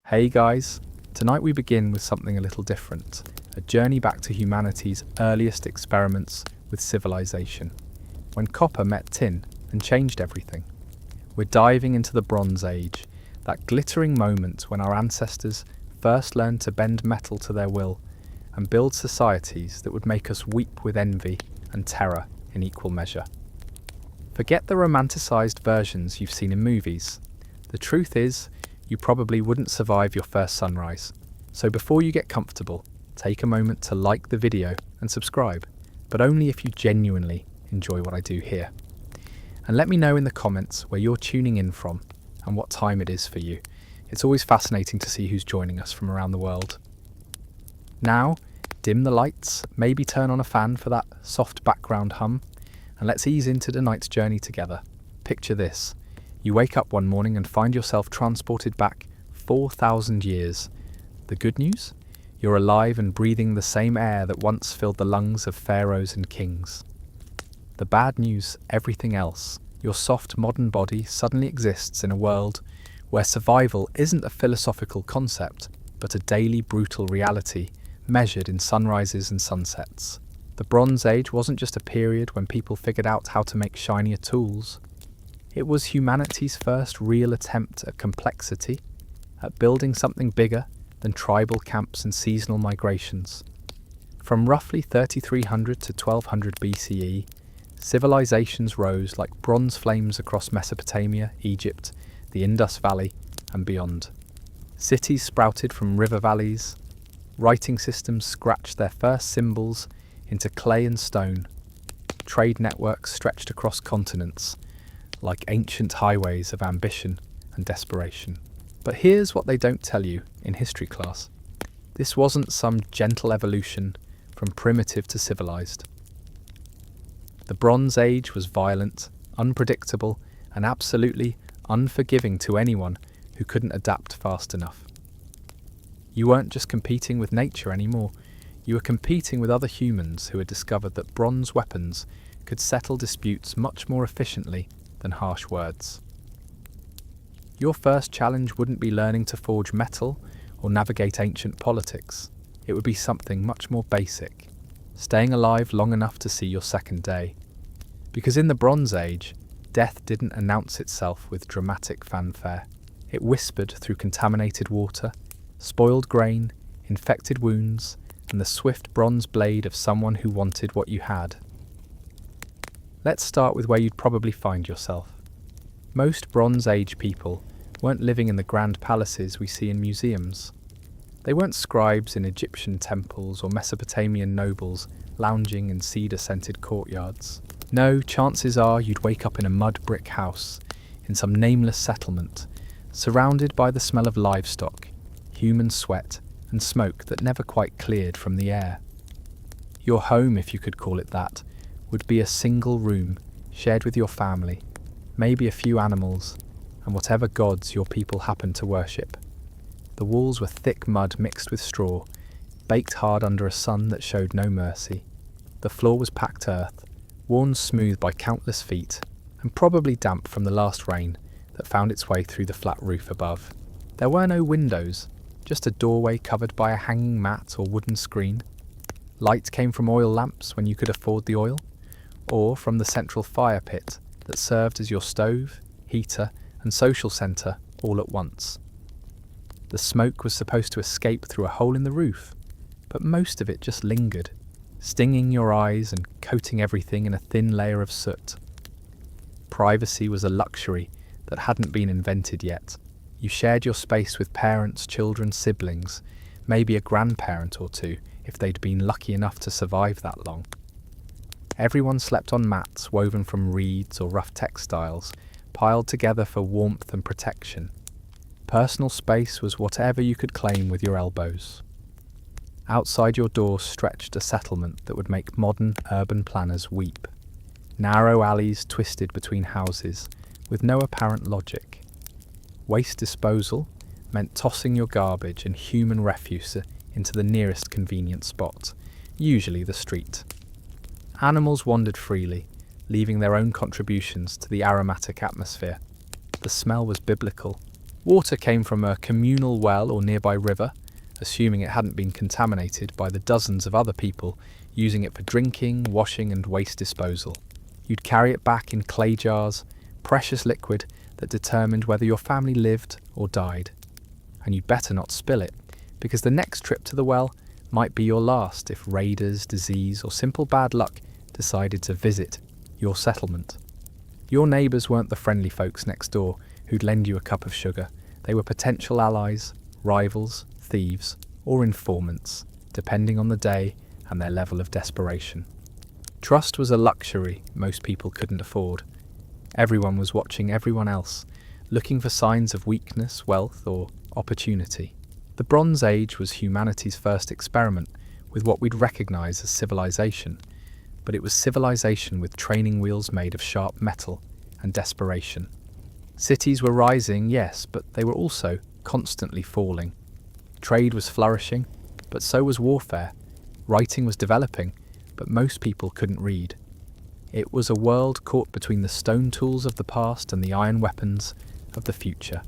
Hey guys, tonight we begin with something a little different, a journey back to humanity's earliest experiments with civilization, when copper met tin and changed everything. We're diving into the Bronze Age, that glittering moment when our ancestors first learned to bend metal to their will and build societies that would make us weep with envy and terror in equal measure. Forget the romanticised versions you've seen in movies. The truth is, you probably wouldn't survive your first sunrise. So before you get comfortable, take a moment to like the video and subscribe, but only if you genuinely enjoy what I do here. And let me know in the comments where you're tuning in from and what time it is for you. It's always fascinating to see who's joining us from around the world. Now, dim the lights, maybe turn on a fan for that soft background hum, and let's ease into tonight's journey together. Picture this. You wake up one morning and find yourself transported back 4,000 years. The good news? You're alive and breathing the same air that once filled the lungs of pharaohs and kings. The bad news, everything else. Your soft modern body suddenly exists in a world where survival isn't a philosophical concept, but a daily brutal reality measured in sunrises and sunsets. The Bronze Age wasn't just a period when people figured out how to make shinier tools. It was humanity's first real attempt at complexity, at building something bigger than tribal camps and seasonal migrations. From roughly 3300 to 1200 BCE, civilizations rose like bronze flames across Mesopotamia, Egypt, the Indus Valley, and beyond. Cities sprouted from river valleys, writing systems scratched their first symbols into clay and stone, trade networks stretched across continents, like ancient highways of ambition and desperation. But here's what they don't tell you in history class. This wasn't some gentle evolution from primitive to civilized. The Bronze Age was violent, unpredictable, and absolutely unforgiving to anyone who couldn't adapt fast enough. You weren't just competing with nature anymore, you were competing with other humans who had discovered that bronze weapons could settle disputes much more efficiently than harsh words. Your first challenge wouldn't be learning to forge metal or navigate ancient politics. It would be something much more basic, staying alive long enough to see your second day. Because in the Bronze Age, death didn't announce itself with dramatic fanfare. It whispered through contaminated water, spoiled grain, infected wounds, and the swift bronze blade of someone who wanted what you had. Let's start with where you'd probably find yourself. Most Bronze Age people weren't living in the grand palaces we see in museums. They weren't scribes in Egyptian temples or Mesopotamian nobles lounging in cedar-scented courtyards. No, chances are you'd wake up in a mud brick house in some nameless settlement, surrounded by the smell of livestock, human sweat, and smoke that never quite cleared from the air. Your home, if you could call it that, would be a single room shared with your family, maybe a few animals, and whatever gods your people happened to worship. The walls were thick mud mixed with straw, baked hard under a sun that showed no mercy. The floor was packed earth, worn smooth by countless feet, and probably damp from the last rain that found its way through the flat roof above. There were no windows, just a doorway covered by a hanging mat or wooden screen. Light came from oil lamps when you could afford the oil, or from the central fire pit that served as your stove, heater, and social centre all at once. The smoke was supposed to escape through a hole in the roof, but most of it just lingered, stinging your eyes and coating everything in a thin layer of soot. Privacy was a luxury that hadn't been invented yet. You shared your space with parents, children, siblings, maybe a grandparent or two if they'd been lucky enough to survive that long. Everyone slept on mats woven from reeds or rough textiles, piled together for warmth and protection. Personal space was whatever you could claim with your elbows. Outside your door stretched a settlement that would make modern urban planners weep. Narrow alleys twisted between houses, with no apparent logic. Waste disposal meant tossing your garbage and human refuse into the nearest convenient spot, usually the street. Animals wandered freely, leaving their own contributions to the aromatic atmosphere. The smell was biblical. Water came from a communal well or nearby river, assuming it hadn't been contaminated by the dozens of other people using it for drinking, washing and waste disposal. You'd carry it back in clay jars, precious liquid that determined whether your family lived or died. And you'd better not spill it, because the next trip to the well might be your last if raiders, disease or simple bad luck decided to visit your settlement. Your neighbours weren't the friendly folks next door who'd lend you a cup of sugar. They were potential allies, rivals, thieves, or informants, depending on the day and their level of desperation. Trust was a luxury most people couldn't afford. Everyone was watching everyone else, looking for signs of weakness, wealth, or opportunity. The Bronze Age was humanity's first experiment with what we'd recognise as civilization, but it was civilization with training wheels made of sharp metal and desperation. Cities were rising, yes, but they were also constantly falling. Trade was flourishing, but so was warfare. Writing was developing, but most people couldn't read. It was a world caught between the stone tools of the past and the iron weapons of the future,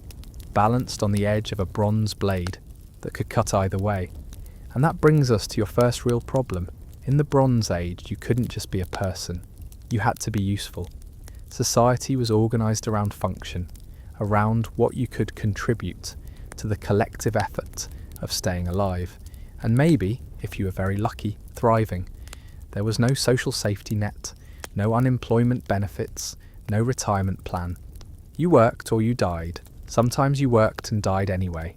balanced on the edge of a bronze blade that could cut either way. And that brings us to your first real problem. In the Bronze Age, you couldn't just be a person. You had to be useful. Society was organised around function, around what you could contribute to the collective effort of staying alive, and maybe, if you were very lucky, thriving. There was no social safety net, no unemployment benefits, no retirement plan. You worked or you died. Sometimes you worked and died anyway.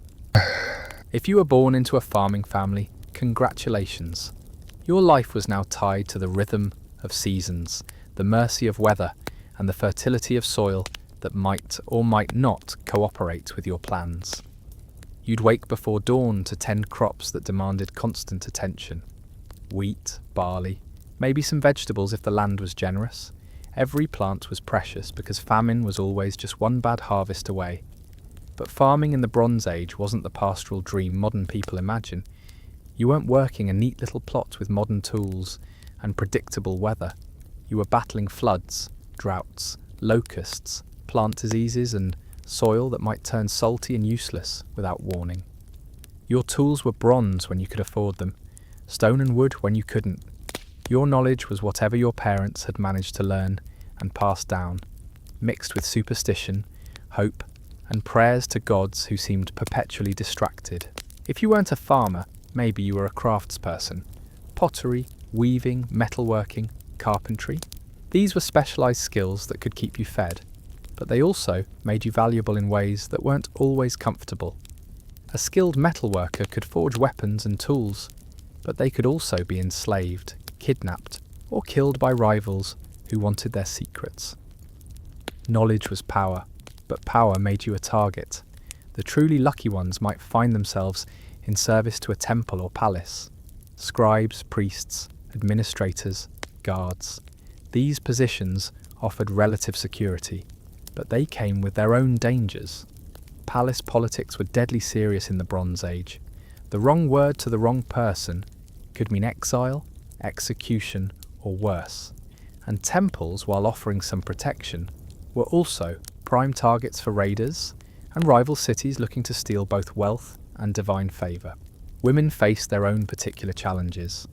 If you were born into a farming family, congratulations. Your life was now tied to the rhythm of seasons, the mercy of weather, and the fertility of soil that might or might not cooperate with your plans. You'd wake before dawn to tend crops that demanded constant attention. Wheat, barley, maybe some vegetables if the land was generous. Every plant was precious because famine was always just one bad harvest away. But farming in the Bronze Age wasn't the pastoral dream modern people imagine. You weren't working a neat little plot with modern tools and predictable weather. You were battling floods, droughts, locusts, plant diseases and soil that might turn salty and useless without warning. Your tools were bronze when you could afford them, stone and wood when you couldn't. Your knowledge was whatever your parents had managed to learn and pass down, mixed with superstition, hope, and prayers to gods who seemed perpetually distracted. If you weren't a farmer, maybe you were a craftsperson. Pottery, weaving, metalworking, carpentry. These were specialised skills that could keep you fed, but they also made you valuable in ways that weren't always comfortable. A skilled metalworker could forge weapons and tools, but they could also be enslaved, kidnapped, or killed by rivals who wanted their secrets. Knowledge was power, but power made you a target. The truly lucky ones might find themselves in service to a temple or palace. Scribes, priests, administrators, guards. These positions offered relative security, but they came with their own dangers. Palace politics were deadly serious in the Bronze Age. The wrong word to the wrong person could mean exile, execution, or worse. And temples, while offering some protection, were also prime targets for raiders and rival cities looking to steal both wealth and divine favour. Women faced their own particular challenges.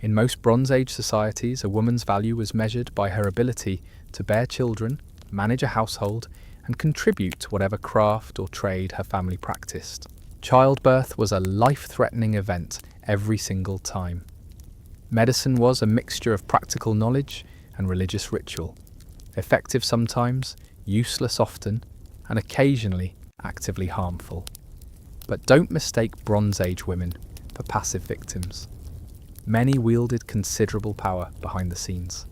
In most Bronze Age societies, a woman's value was measured by her ability to bear children, manage a household, and contribute to whatever craft or trade her family practiced. Childbirth was a life-threatening event every single time. Medicine was a mixture of practical knowledge and religious ritual, effective sometimes, useless often, and occasionally actively harmful. But don't mistake Bronze Age women for passive victims. Many wielded considerable power behind the scenes.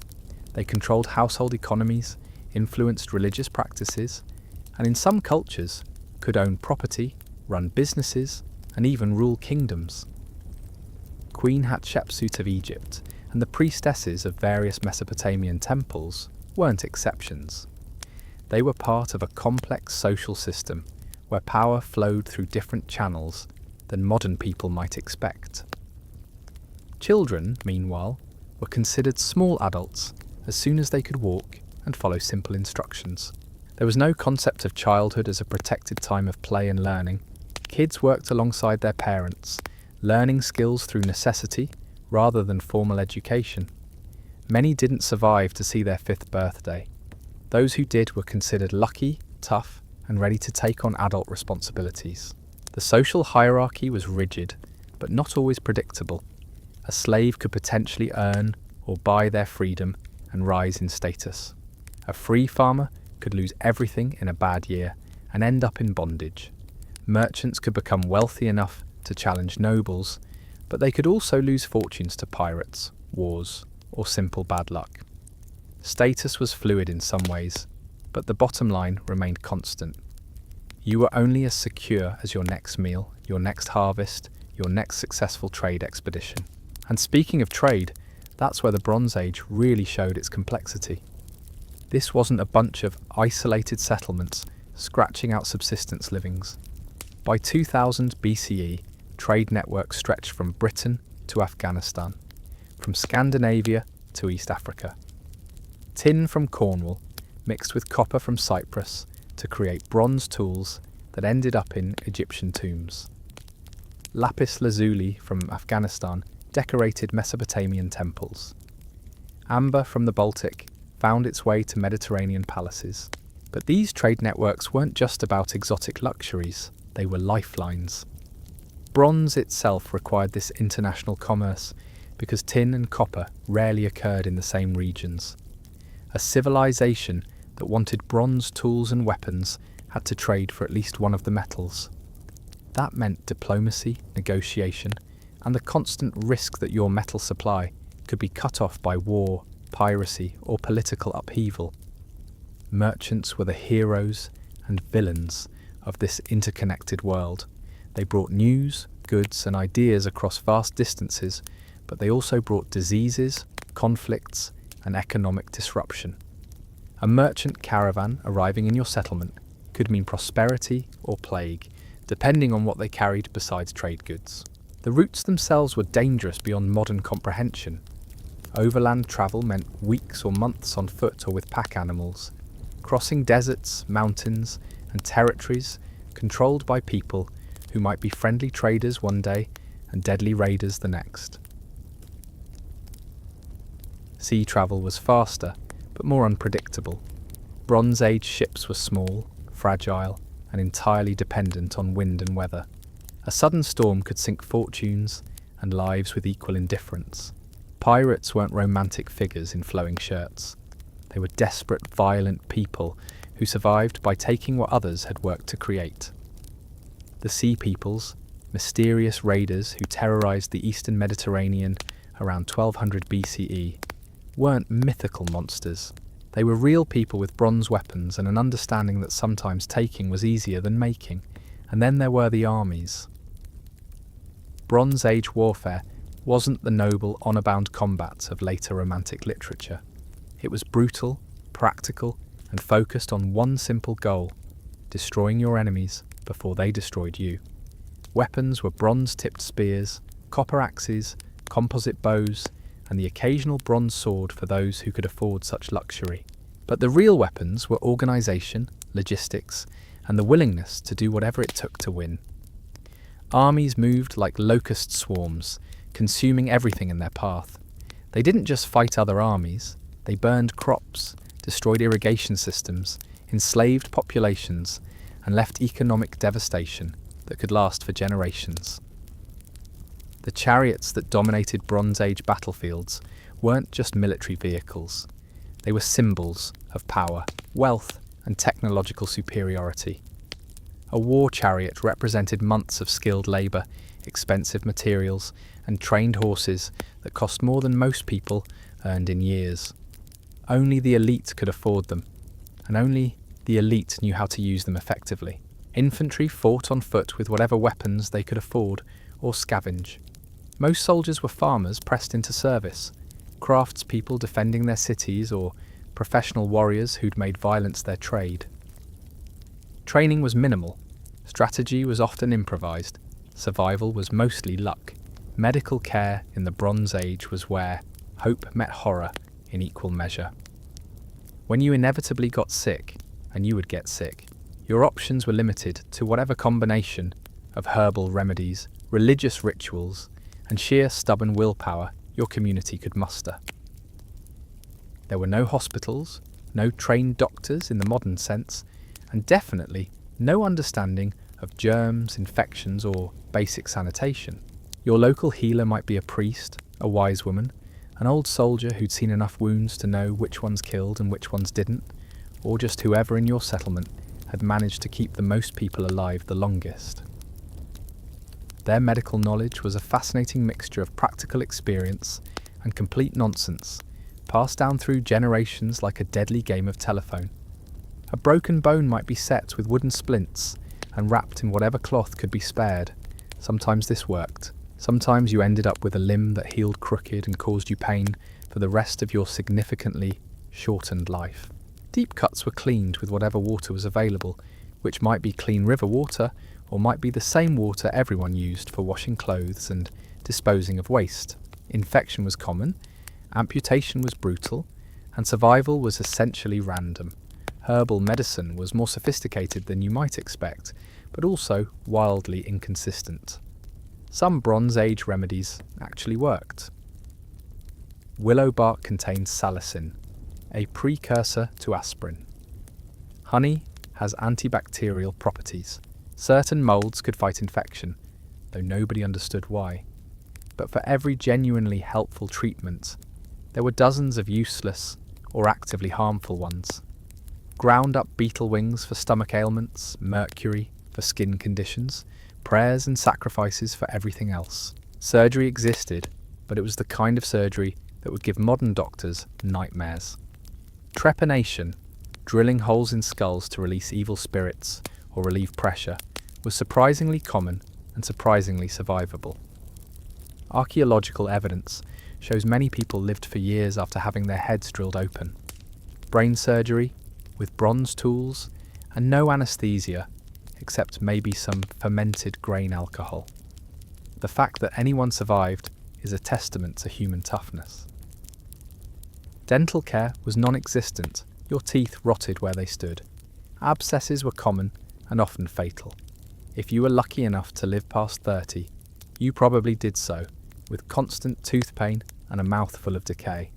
They controlled household economies, influenced religious practices, and in some cultures could own property, run businesses, and even rule kingdoms. Queen Hatshepsut of Egypt and the priestesses of various Mesopotamian temples weren't exceptions. They were part of a complex social system where power flowed through different channels than modern people might expect. Children, meanwhile, were considered small adults as soon as they could walk and follow simple instructions. There was no concept of childhood as a protected time of play and learning. Kids worked alongside their parents, learning skills through necessity rather than formal education. Many didn't survive to see their 5th birthday. Those who did were considered lucky, tough, and ready to take on adult responsibilities. The social hierarchy was rigid, but not always predictable. A slave could potentially earn or buy their freedom and rise in status. A free farmer could lose everything in a bad year and end up in bondage. Merchants could become wealthy enough to challenge nobles, but they could also lose fortunes to pirates, wars, or simple bad luck. Status was fluid in some ways, but the bottom line remained constant. You were only as secure as your next meal, your next harvest, your next successful trade expedition. And speaking of trade, that's where the Bronze Age really showed its complexity. This wasn't a bunch of isolated settlements scratching out subsistence livings. By 2000 BCE, trade networks stretched from Britain to Afghanistan, from Scandinavia to East Africa. Tin from Cornwall mixed with copper from Cyprus to create bronze tools that ended up in Egyptian tombs. Lapis lazuli from Afghanistan decorated Mesopotamian temples. Amber from the Baltic found its way to Mediterranean palaces. But these trade networks weren't just about exotic luxuries, they were lifelines. Bronze itself required this international commerce because tin and copper rarely occurred in the same regions. A civilization that wanted bronze tools and weapons had to trade for at least one of the metals. That meant diplomacy, negotiation, and the constant risk that your metal supply could be cut off by war, piracy, or political upheaval. Merchants were the heroes and villains of this interconnected world. They brought news, goods, and ideas across vast distances, but they also brought diseases, conflicts, and economic disruption. A merchant caravan arriving in your settlement could mean prosperity or plague, depending on what they carried besides trade goods. The routes themselves were dangerous beyond modern comprehension. Overland travel meant weeks or months on foot or with pack animals, crossing deserts, mountains, and territories controlled by people who might be friendly traders one day and deadly raiders the next. Sea travel was faster, but more unpredictable. Bronze Age ships were small, fragile, and entirely dependent on wind and weather. A sudden storm could sink fortunes and lives with equal indifference. Pirates weren't romantic figures in flowing shirts. They were desperate, violent people who survived by taking what others had worked to create. The Sea Peoples, mysterious raiders who terrorized the eastern Mediterranean around 1200 BCE, weren't mythical monsters. They were real people with bronze weapons and an understanding that sometimes taking was easier than making. And then there were the armies. Bronze Age warfare wasn't the noble, honour-bound combat of later Romantic literature. It was brutal, practical, and focused on one simple goal: destroying your enemies before they destroyed you. Weapons were bronze-tipped spears, copper axes, composite bows, and the occasional bronze sword for those who could afford such luxury. But the real weapons were organisation, logistics, and the willingness to do whatever it took to win. Armies moved like locust swarms, consuming everything in their path. They didn't just fight other armies, they burned crops, destroyed irrigation systems, enslaved populations, and left economic devastation that could last for generations. The chariots that dominated Bronze Age battlefields weren't just military vehicles. They were symbols of power, wealth, and technological superiority. A war chariot represented months of skilled labour, expensive materials, and trained horses that cost more than most people earned in years. Only the elite could afford them, and only the elite knew how to use them effectively. Infantry fought on foot with whatever weapons they could afford or scavenge. Most soldiers were farmers pressed into service, craftspeople defending their cities, or professional warriors who'd made violence their trade. Training was minimal, strategy was often improvised, survival was mostly luck. Medical care in the Bronze Age was where hope met horror in equal measure. When you inevitably got sick, and you would get sick. Your options were limited to whatever combination of herbal remedies, religious rituals, and sheer stubborn willpower your community could muster. There were no hospitals, no trained doctors in the modern sense, and definitely no understanding of germs, infections, or basic sanitation. Your local healer might be a priest, a wise woman, an old soldier who'd seen enough wounds to know which ones killed and which ones didn't, or just whoever in your settlement had managed to keep the most people alive the longest. Their medical knowledge was a fascinating mixture of practical experience and complete nonsense, passed down through generations like a deadly game of telephone. A broken bone might be set with wooden splints and wrapped in whatever cloth could be spared. Sometimes this worked. Sometimes you ended up with a limb that healed crooked and caused you pain for the rest of your significantly shortened life. Deep cuts were cleaned with whatever water was available, which might be clean river water or might be the same water everyone used for washing clothes and disposing of waste. Infection was common, amputation was brutal, and survival was essentially random. Herbal medicine was more sophisticated than you might expect, but also wildly inconsistent. Some Bronze Age remedies actually worked. Willow bark contains salicin, a precursor to aspirin. Honey has antibacterial properties. Certain molds could fight infection, though nobody understood why. But for every genuinely helpful treatment, there were dozens of useless or actively harmful ones. Ground up beetle wings for stomach ailments, mercury for skin conditions, prayers and sacrifices for everything else. Surgery existed, but it was the kind of surgery that would give modern doctors nightmares. Trepanation, drilling holes in skulls to release evil spirits or relieve pressure, was surprisingly common and surprisingly survivable. Archaeological evidence shows many people lived for years after having their heads drilled open. Brain surgery, with bronze tools, and no anesthesia, except maybe some fermented grain alcohol. The fact that anyone survived is a testament to human toughness. Dental care was non-existent. Your teeth rotted where they stood. Abscesses were common and often fatal. If you were lucky enough to live past 30, you probably did so, with constant tooth pain and a mouth full of decay.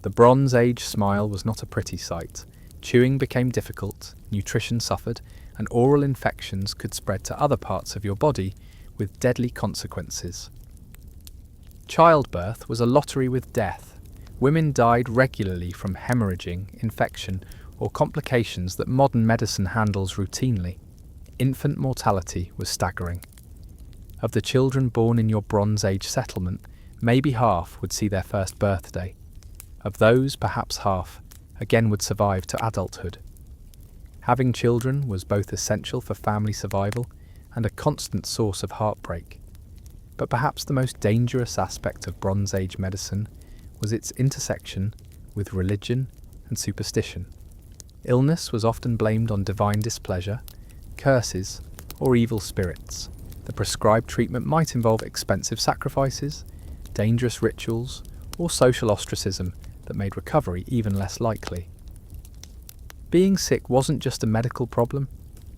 The Bronze Age smile was not a pretty sight. Chewing became difficult, nutrition suffered, and oral infections could spread to other parts of your body with deadly consequences. Childbirth was a lottery with death. Women died regularly from hemorrhaging, infection, or complications that modern medicine handles routinely. Infant mortality was staggering. Of the children born in your Bronze Age settlement, maybe half would see their first birthday. Of those, perhaps half, again would survive to adulthood. Having children was both essential for family survival and a constant source of heartbreak. But perhaps the most dangerous aspect of Bronze Age medicine was its intersection with religion and superstition. Illness was often blamed on divine displeasure, curses, or evil spirits. The prescribed treatment might involve expensive sacrifices, dangerous rituals, or social ostracism that made recovery even less likely. Being sick wasn't just a medical problem,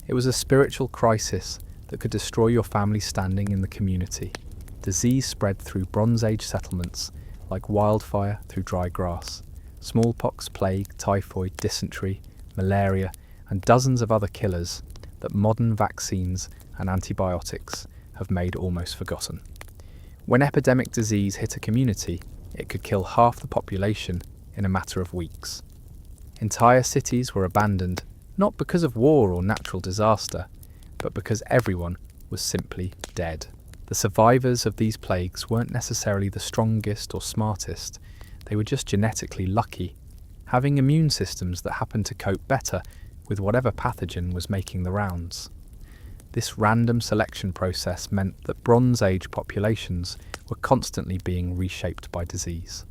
it was a spiritual crisis that could destroy your family's standing in the community. Disease spread through Bronze Age settlements like wildfire through dry grass. Smallpox, plague, typhoid, dysentery, malaria, and dozens of other killers that modern vaccines and antibiotics have made almost forgotten. When epidemic disease hit a community, it could kill half the population in a matter of weeks. Entire cities were abandoned, not because of war or natural disaster, but because everyone was simply dead. The survivors of these plagues weren't necessarily the strongest or smartest, they were just genetically lucky, having immune systems that happened to cope better with whatever pathogen was making the rounds. This random selection process meant that Bronze Age populations were constantly being reshaped by disease,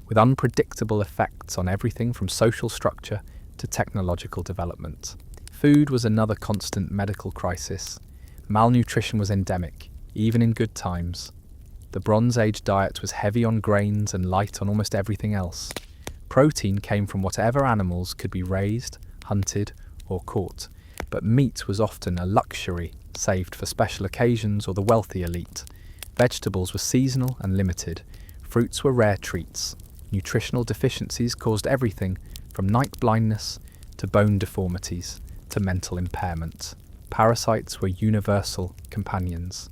with unpredictable effects on everything from social structure to technological development. Food was another constant medical crisis. Malnutrition was endemic, even in good times. The Bronze Age diet was heavy on grains and light on almost everything else. Protein came from whatever animals could be raised hunted, or caught, but meat was often a luxury saved for special occasions or the wealthy elite. Vegetables were seasonal and limited. Fruits were rare treats. Nutritional deficiencies caused everything from night blindness to bone deformities to mental impairment. Parasites were universal companions.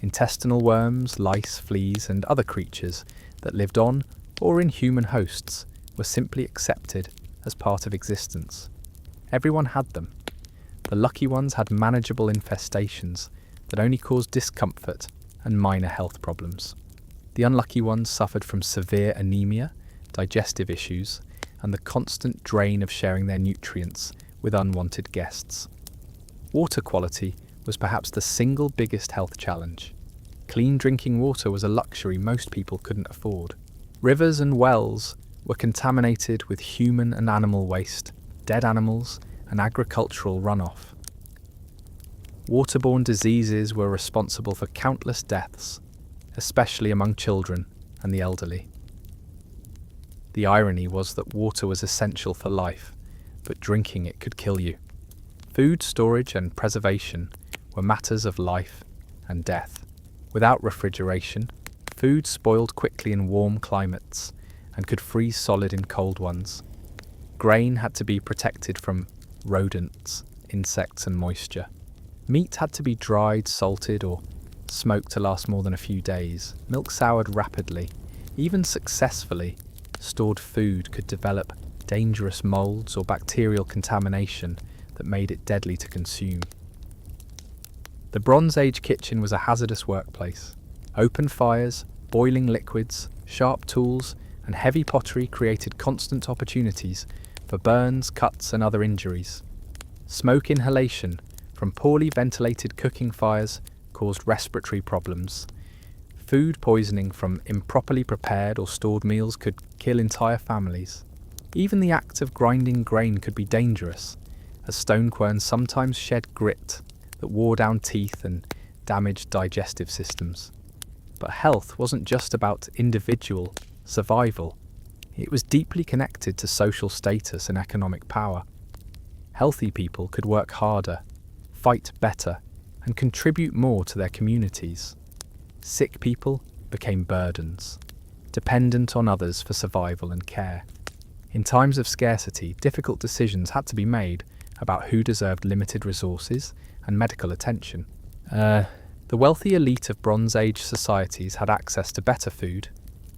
Intestinal worms, lice, fleas, and other creatures that lived on or in human hosts were simply accepted as part of existence. Everyone had them. The lucky ones had manageable infestations that only caused discomfort and minor health problems. The unlucky ones suffered from severe anemia, digestive issues, and the constant drain of sharing their nutrients with unwanted guests. Water quality was perhaps the single biggest health challenge. Clean drinking water was a luxury most people couldn't afford. Rivers and wells were contaminated with human and animal waste, dead animals, and agricultural runoff. Waterborne diseases were responsible for countless deaths, especially among children and the elderly. The irony was that water was essential for life, but drinking it could kill you. Food storage and preservation were matters of life and death. Without refrigeration, food spoiled quickly in warm climates and could freeze solid in cold ones. Grain had to be protected from rodents, insects, and moisture. Meat had to be dried, salted, or smoked to last more than a few days. Milk soured rapidly. Even successfully stored food could develop dangerous molds or bacterial contamination that made it deadly to consume. The Bronze Age kitchen was a hazardous workplace. Open fires, boiling liquids, sharp tools, and heavy pottery created constant opportunities for burns, cuts, and other injuries. Smoke inhalation from poorly ventilated cooking fires caused respiratory problems. Food poisoning from improperly prepared or stored meals could kill entire families. Even the act of grinding grain could be dangerous, as stone querns sometimes shed grit that wore down teeth and damaged digestive systems. But health wasn't just about individual survival. It was deeply connected to social status and economic power. Healthy people could work harder, fight better, and contribute more to their communities. Sick people became burdens, dependent on others for survival and care. In times of scarcity, difficult decisions had to be made about who deserved limited resources and medical attention. The wealthy elite of Bronze Age societies had access to better food,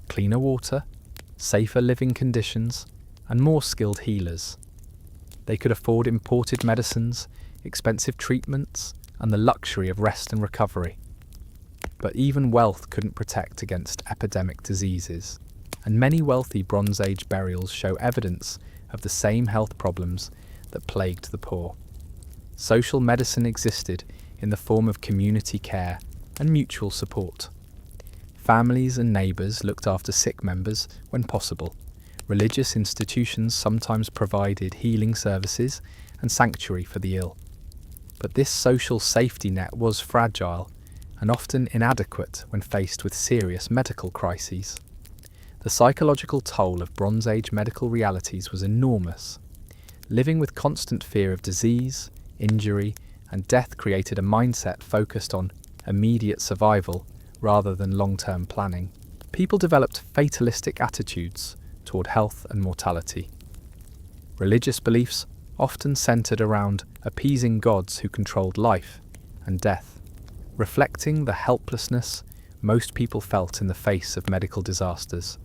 cleaner water, safer living conditions, and more skilled healers. They could afford imported medicines, expensive treatments, and the luxury of rest and recovery. But even wealth couldn't protect against epidemic diseases, and many wealthy Bronze Age burials show evidence of the same health problems that plagued the poor. Social medicine existed in the form of community care and mutual support. Families and neighbours looked after sick members when possible. Religious institutions sometimes provided healing services and sanctuary for the ill. But this social safety net was fragile and often inadequate when faced with serious medical crises. The psychological toll of Bronze Age medical realities was enormous. Living with constant fear of disease, injury, and death created a mindset focused on immediate survival rather than long-term planning. People developed fatalistic attitudes toward health and mortality. Religious beliefs often centered around appeasing gods who controlled life and death, reflecting the helplessness most people felt in the face of medical disasters.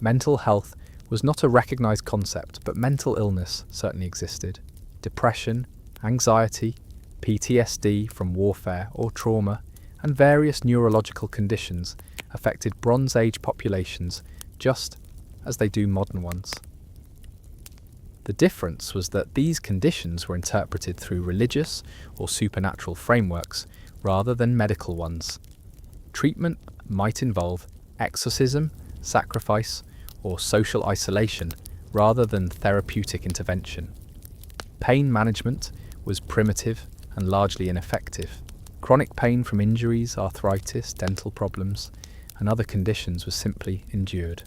Mental health was not a recognized concept, but mental illness certainly existed. Depression, anxiety, PTSD from warfare or trauma, and various neurological conditions affected Bronze Age populations just as they do modern ones. The difference was that these conditions were interpreted through religious or supernatural frameworks rather than medical ones. Treatment might involve exorcism, sacrifice, or social isolation rather than therapeutic intervention. Pain management was primitive and largely ineffective. Chronic pain from injuries, arthritis, dental problems, and other conditions was simply endured.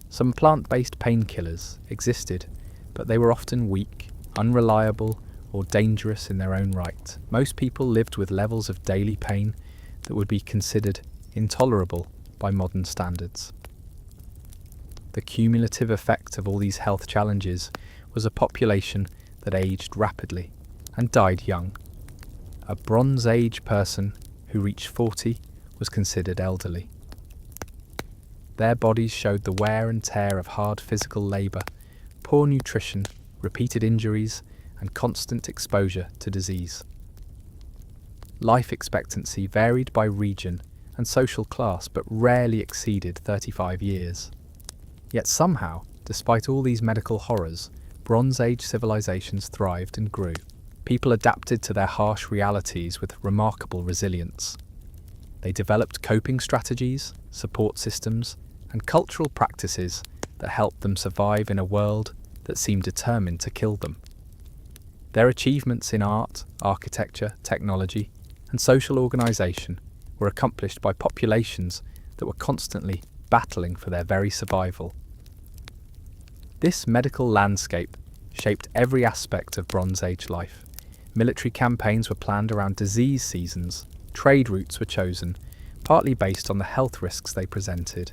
Some plant-based painkillers existed, but they were often weak, unreliable, or dangerous in their own right. Most people lived with levels of daily pain that would be considered intolerable by modern standards. The cumulative effect of all these health challenges was a population that aged rapidly and died young. A Bronze Age person who reached 40 was considered elderly. Their bodies showed the wear and tear of hard physical labour, poor nutrition, repeated injuries, and constant exposure to disease. Life expectancy varied by region and social class but rarely exceeded 35 years. Yet somehow, despite all these medical horrors, Bronze Age civilizations thrived and grew. People adapted to their harsh realities with remarkable resilience. They developed coping strategies, support systems, and cultural practices that helped them survive in a world that seemed determined to kill them. Their achievements in art, architecture, technology, and social organization were accomplished by populations that were constantly battling for their very survival. This medical landscape shaped every aspect of Bronze Age life. Military campaigns were planned around disease seasons, trade routes were chosen, partly based on the health risks they presented.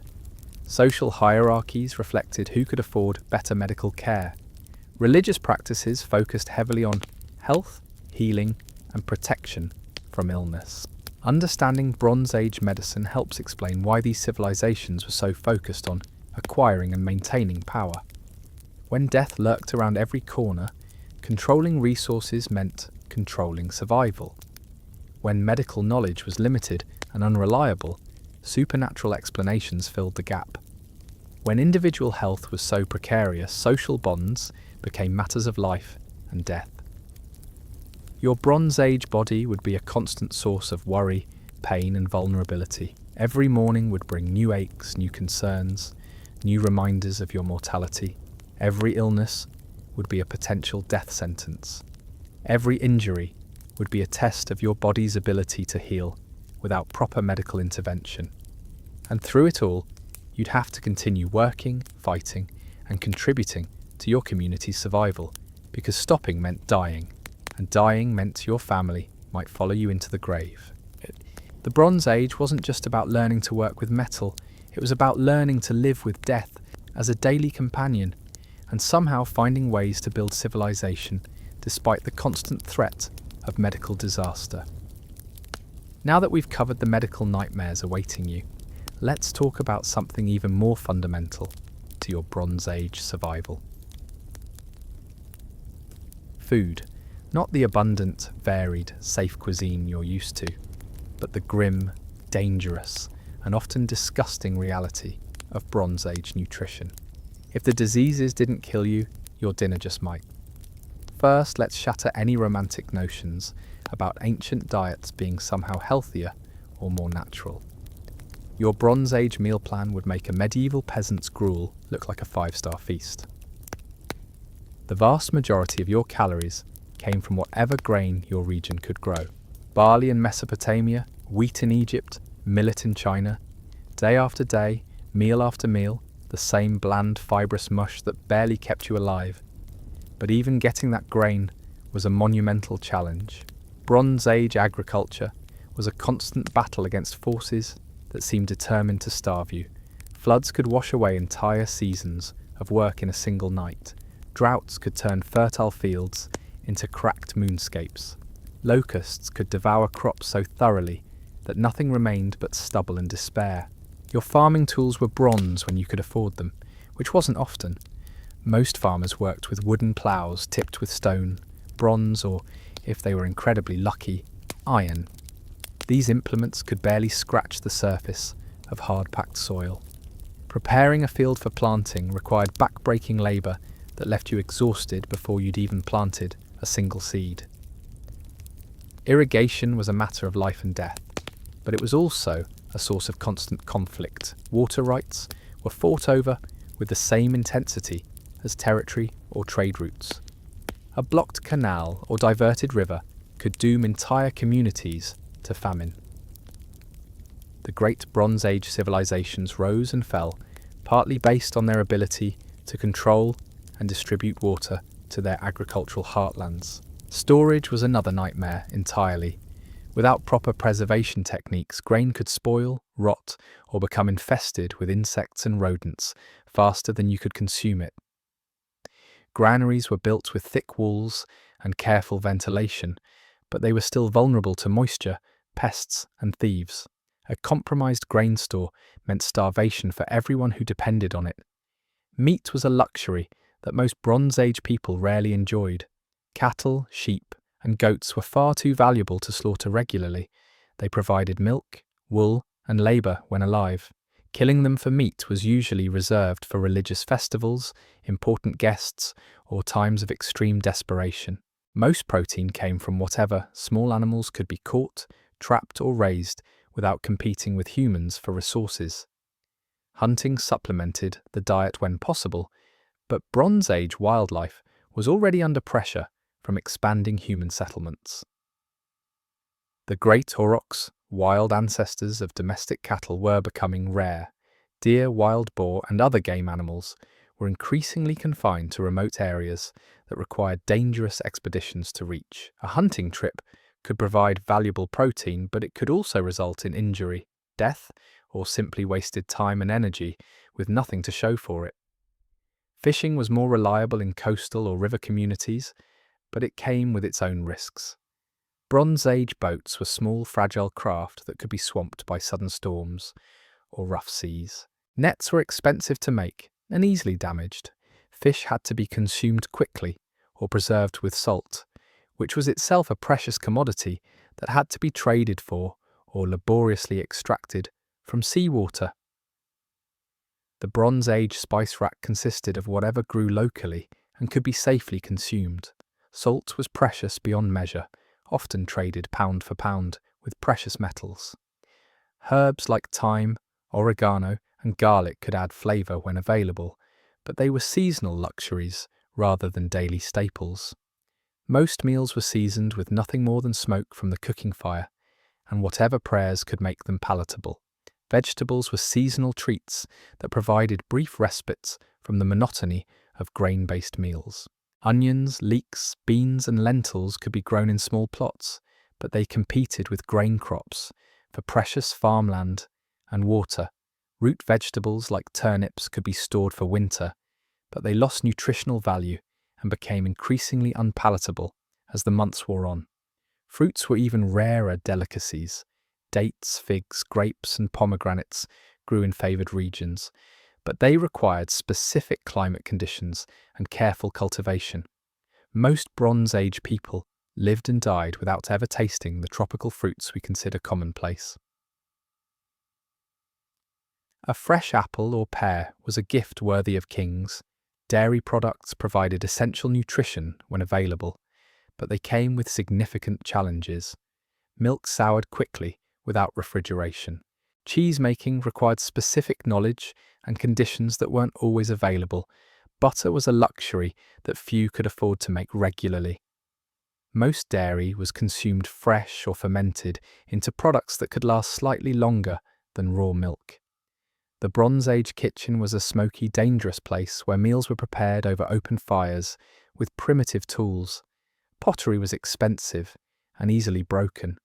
Social hierarchies reflected who could afford better medical care. Religious practices focused heavily on health, healing, and protection from illness. Understanding Bronze Age medicine helps explain why these civilizations were so focused on acquiring and maintaining power. When death lurked around every corner, controlling resources meant controlling survival. When medical knowledge was limited and unreliable, supernatural explanations filled the gap. When individual health was so precarious, social bonds became matters of life and death. Your Bronze Age body would be a constant source of worry, pain, and vulnerability. Every morning would bring new aches, new concerns, new reminders of your mortality. Every illness would be a potential death sentence. Every injury would be a test of your body's ability to heal without proper medical intervention. And through it all, you'd have to continue working, fighting, and contributing to your community's survival, because stopping meant dying, and dying meant your family might follow you into the grave. The Bronze Age wasn't just about learning to work with metal, it was about learning to live with death as a daily companion, and somehow finding ways to build civilization despite the constant threat of medical disaster. Now that we've covered the medical nightmares awaiting you, let's talk about something even more fundamental to your Bronze Age survival. Food. Not the abundant, varied, safe cuisine you're used to, but the grim, dangerous, and often disgusting reality of Bronze Age nutrition. If the diseases didn't kill you, your dinner just might. First, let's shatter any romantic notions about ancient diets being somehow healthier or more natural. Your Bronze Age meal plan would make a medieval peasant's gruel look like a 5-star feast. The vast majority of your calories came from whatever grain your region could grow. Barley in Mesopotamia, wheat in Egypt, millet in China. Day after day, meal after meal, the same bland, fibrous mush that barely kept you alive. But even getting that grain was a monumental challenge. Bronze Age agriculture was a constant battle against forces that seemed determined to starve you. Floods could wash away entire seasons of work in a single night. Droughts could turn fertile fields into cracked moonscapes. Locusts could devour crops so thoroughly that nothing remained but stubble and despair. Your farming tools were bronze when you could afford them, which wasn't often. Most farmers worked with wooden ploughs tipped with stone, bronze, or, if they were incredibly lucky, iron. These implements could barely scratch the surface of hard-packed soil. Preparing a field for planting required back-breaking labour that left you exhausted before you'd even planted a single seed. Irrigation was a matter of life and death, but it was also a source of constant conflict. Water rights were fought over with the same intensity as territory or trade routes. A blocked canal or diverted river could doom entire communities to famine. The great Bronze Age civilizations rose and fell, partly based on their ability to control and distribute water to their agricultural heartlands. Storage was another nightmare entirely. Without proper preservation techniques, grain could spoil, rot, or become infested with insects and rodents faster than you could consume it. Granaries were built with thick walls and careful ventilation, but they were still vulnerable to moisture, pests, and thieves. A compromised grain store meant starvation for everyone who depended on it. Meat was a luxury that most Bronze Age people rarely enjoyed. Cattle, sheep, and goats were far too valuable to slaughter regularly. They provided milk, wool, and labour when alive. Killing them for meat was usually reserved for religious festivals, important guests, or times of extreme desperation. Most protein came from whatever small animals could be caught, trapped, or raised without competing with humans for resources. Hunting supplemented the diet when possible, but Bronze Age wildlife was already under pressure from expanding human settlements. The great aurochs, wild ancestors of domestic cattle, were becoming rare. Deer, wild boar, and other game animals were increasingly confined to remote areas that required dangerous expeditions to reach. A hunting trip could provide valuable protein, but it could also result in injury, death, or simply wasted time and energy with nothing to show for it. Fishing was more reliable in coastal or river communities, but it came with its own risks. Bronze Age boats were small, fragile craft that could be swamped by sudden storms or rough seas. Nets were expensive to make and easily damaged. Fish had to be consumed quickly or preserved with salt, which was itself a precious commodity that had to be traded for or laboriously extracted from seawater. The Bronze Age spice rack consisted of whatever grew locally and could be safely consumed. Salt was precious beyond measure, often traded pound for pound with precious metals. Herbs like thyme, oregano, and garlic could add flavour when available, but they were seasonal luxuries rather than daily staples. Most meals were seasoned with nothing more than smoke from the cooking fire, and whatever prayers could make them palatable. Vegetables were seasonal treats that provided brief respites from the monotony of grain-based meals. Onions, leeks, beans, and lentils could be grown in small plots, but they competed with grain crops for precious farmland and water. Root vegetables like turnips could be stored for winter, but they lost nutritional value and became increasingly unpalatable as the months wore on. Fruits were even rarer delicacies. Dates, figs, grapes, and pomegranates grew in favoured regions, but they required specific climate conditions and careful cultivation. Most Bronze Age people lived and died without ever tasting the tropical fruits we consider commonplace. A fresh apple or pear was a gift worthy of kings. Dairy products provided essential nutrition when available, but they came with significant challenges. Milk soured quickly without refrigeration. Cheese making required specific knowledge and conditions that weren't always available. Butter was a luxury that few could afford to make regularly. Most dairy was consumed fresh or fermented into products that could last slightly longer than raw milk. The Bronze Age kitchen was a smoky, dangerous place where meals were prepared over open fires with primitive tools. Pottery was expensive and easily broken.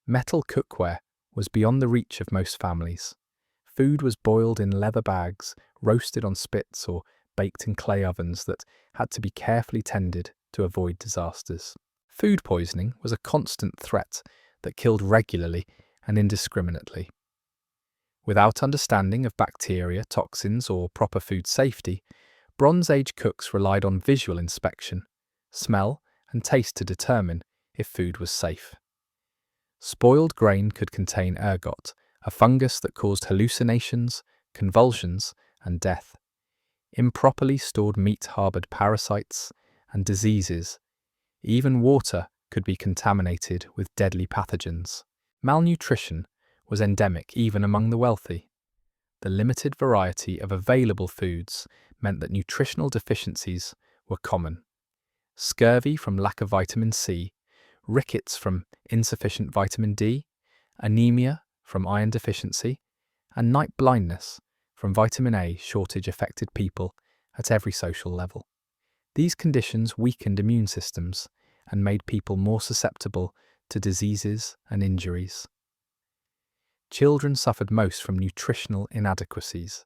Metal cookware was beyond the reach of most families. Food was boiled in leather bags, roasted on spits, or baked in clay ovens that had to be carefully tended to avoid disasters. Food poisoning was a constant threat that killed regularly and indiscriminately. Without understanding of bacteria, toxins, or proper food safety, Bronze Age cooks relied on visual inspection, smell, and taste to determine if food was safe. Spoiled grain could contain ergot, a fungus that caused hallucinations, convulsions, and death. Improperly stored meat harboured parasites and diseases. Even water could be contaminated with deadly pathogens. Malnutrition was endemic even among the wealthy. The limited variety of available foods meant that nutritional deficiencies were common. Scurvy from lack of vitamin C, rickets from insufficient vitamin D, anemia from iron deficiency, and night blindness from vitamin A shortage affected people at every social level. These conditions weakened immune systems and made people more susceptible to diseases and injuries. Children suffered most from nutritional inadequacies.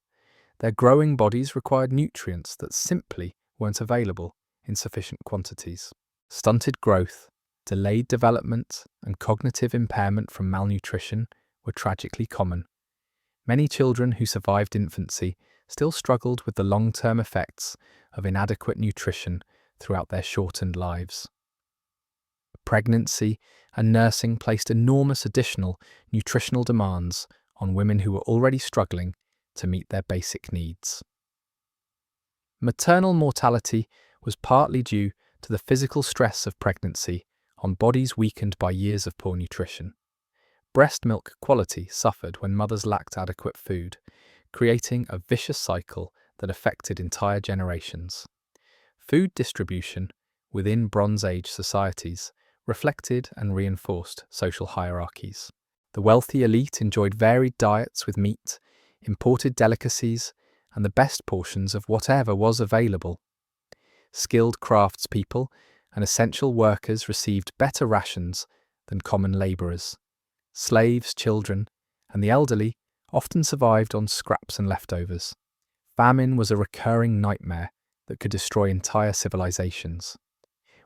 Their growing bodies required nutrients that simply weren't available in sufficient quantities. Stunted growth, delayed development, and cognitive impairment from malnutrition were tragically common. Many children who survived infancy still struggled with the long-term effects of inadequate nutrition throughout their shortened lives. Pregnancy and nursing placed enormous additional nutritional demands on women who were already struggling to meet their basic needs. Maternal mortality was partly due to the physical stress of pregnancy on bodies weakened by years of poor nutrition. Breast milk quality suffered when mothers lacked adequate food, creating a vicious cycle that affected entire generations. Food distribution within Bronze Age societies reflected and reinforced social hierarchies. The wealthy elite enjoyed varied diets with meat, imported delicacies, and the best portions of whatever was available. Skilled craftspeople and essential workers received better rations than common labourers. Slaves, children, and the elderly often survived on scraps and leftovers. Famine was a recurring nightmare that could destroy entire civilizations.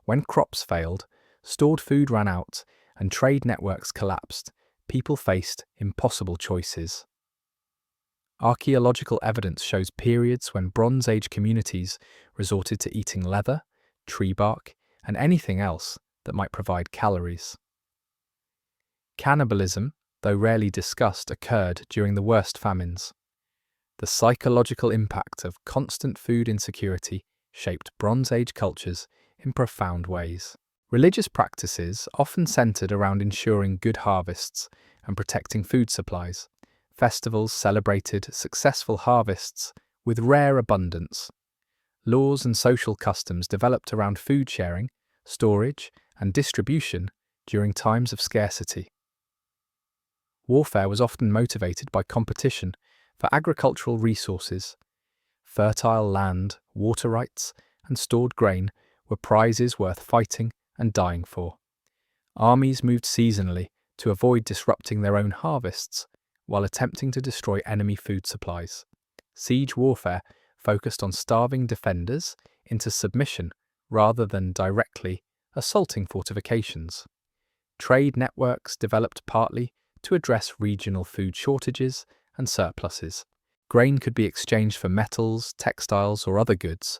When crops failed, stored food ran out, and trade networks collapsed, people faced impossible choices. Archaeological evidence shows periods when Bronze Age communities resorted to eating leather, tree bark, and anything else that might provide calories. Cannibalism, though rarely discussed, occurred during the worst famines. The psychological impact of constant food insecurity shaped Bronze Age cultures in profound ways. Religious practices often centered around ensuring good harvests and protecting food supplies. Festivals celebrated successful harvests with rare abundance. Laws and social customs developed around food sharing, storage, and distribution during times of scarcity. Warfare was often motivated by competition for agricultural resources. Fertile land, water rights, and stored grain were prizes worth fighting and dying for. Armies moved seasonally to avoid disrupting their own harvests while attempting to destroy enemy food supplies. Siege warfare focused on starving defenders into submission rather than directly assaulting fortifications. Trade networks developed partly to address regional food shortages and surpluses. Grain could be exchanged for metals, textiles, or other goods,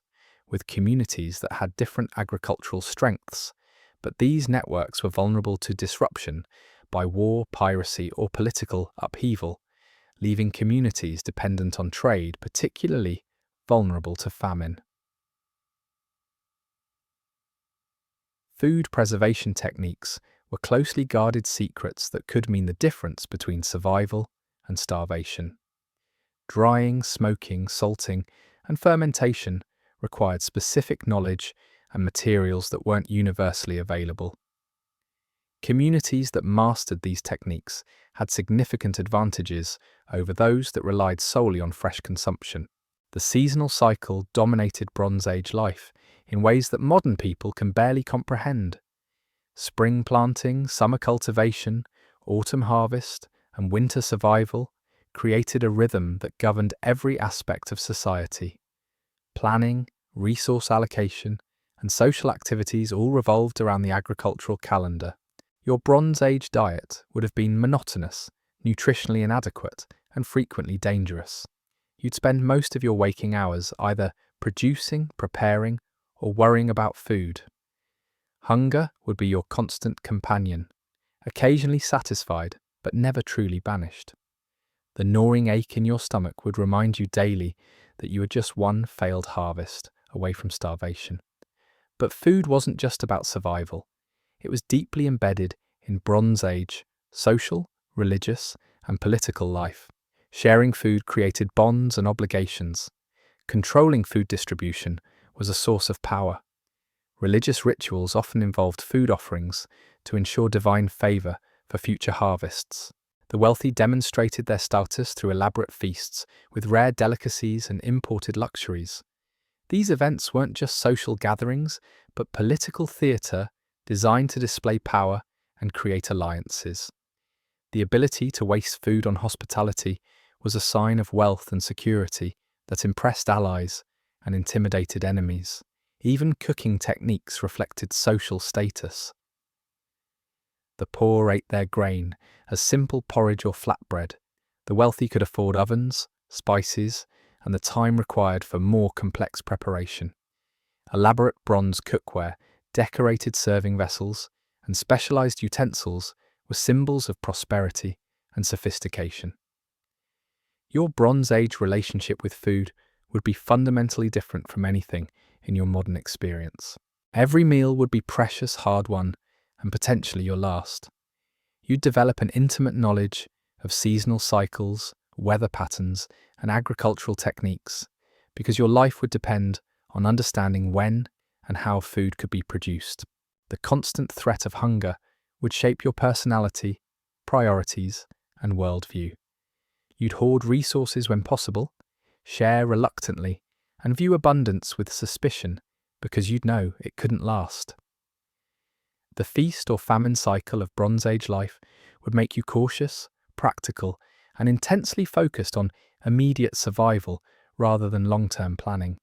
with communities that had different agricultural strengths, but these networks were vulnerable to disruption by war, piracy, or political upheaval, leaving communities dependent on trade particularly vulnerable to famine. Food preservation techniques were closely guarded secrets that could mean the difference between survival and starvation. Drying, smoking, salting, and fermentation required specific knowledge and materials that weren't universally available. Communities that mastered these techniques had significant advantages over those that relied solely on fresh consumption. The seasonal cycle dominated Bronze Age life in ways that modern people can barely comprehend. Spring planting, summer cultivation, autumn harvest, and winter survival created a rhythm that governed every aspect of society. Planning, resource allocation, and social activities all revolved around the agricultural calendar. Your Bronze Age diet would have been monotonous, nutritionally inadequate, and frequently dangerous. You'd spend most of your waking hours either producing, preparing, or worrying about food. Hunger would be your constant companion, occasionally satisfied, but never truly banished. The gnawing ache in your stomach would remind you daily that you were just one failed harvest away from starvation. But food wasn't just about survival. It was deeply embedded in Bronze Age social, religious, and political life. Sharing food created bonds and obligations. Controlling food distribution was a source of power. Religious rituals often involved food offerings to ensure divine favor for future harvests. The wealthy demonstrated their status through elaborate feasts with rare delicacies and imported luxuries. These events weren't just social gatherings, but political theatre designed to display power and create alliances. The ability to waste food on hospitality was a sign of wealth and security that impressed allies and intimidated enemies. Even cooking techniques reflected social status. The poor ate their grain as simple porridge or flatbread. The wealthy could afford ovens, spices, and the time required for more complex preparation. Elaborate bronze cookware, decorated serving vessels, and specialized utensils were symbols of prosperity and sophistication. Your Bronze Age relationship with food would be fundamentally different from anything in your modern experience. Every meal would be precious, hard-won, and potentially your last. You'd develop an intimate knowledge of seasonal cycles, weather patterns, and agricultural techniques, because your life would depend on understanding when and how food could be produced. The constant threat of hunger would shape your personality, priorities, and worldview. You'd hoard resources when possible, share reluctantly, and view abundance with suspicion because you'd know it couldn't last. The feast or famine cycle of Bronze Age life would make you cautious, practical, and intensely focused on immediate survival rather than long-term planning.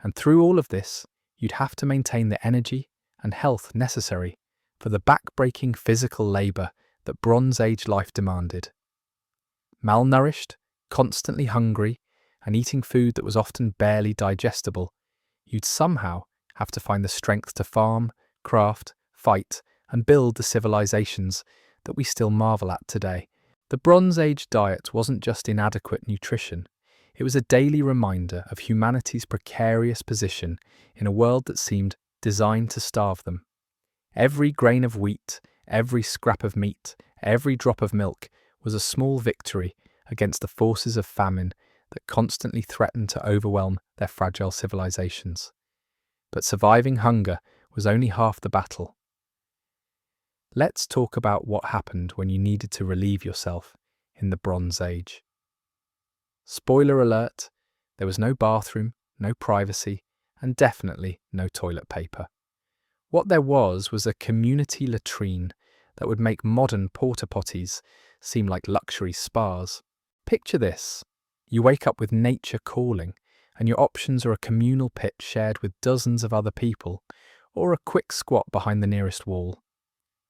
And through all of this, you'd have to maintain the energy and health necessary for the back-breaking physical labour that Bronze Age life demanded. Malnourished, constantly hungry, and eating food that was often barely digestible, you'd somehow have to find the strength to farm, craft, fight, and build the civilizations that we still marvel at today. The Bronze Age diet wasn't just inadequate nutrition, it was a daily reminder of humanity's precarious position in a world that seemed designed to starve them. Every grain of wheat, every scrap of meat, every drop of milk was a small victory against the forces of famine that constantly threatened to overwhelm their fragile civilizations. But surviving hunger was only half the battle. Let's talk about what happened when you needed to relieve yourself in the Bronze Age. Spoiler alert, there was no bathroom, no privacy, and definitely no toilet paper. What there was a community latrine that would make modern porta potties seem like luxury spas. Picture this. You wake up with nature calling, and your options are a communal pit shared with dozens of other people, or a quick squat behind the nearest wall.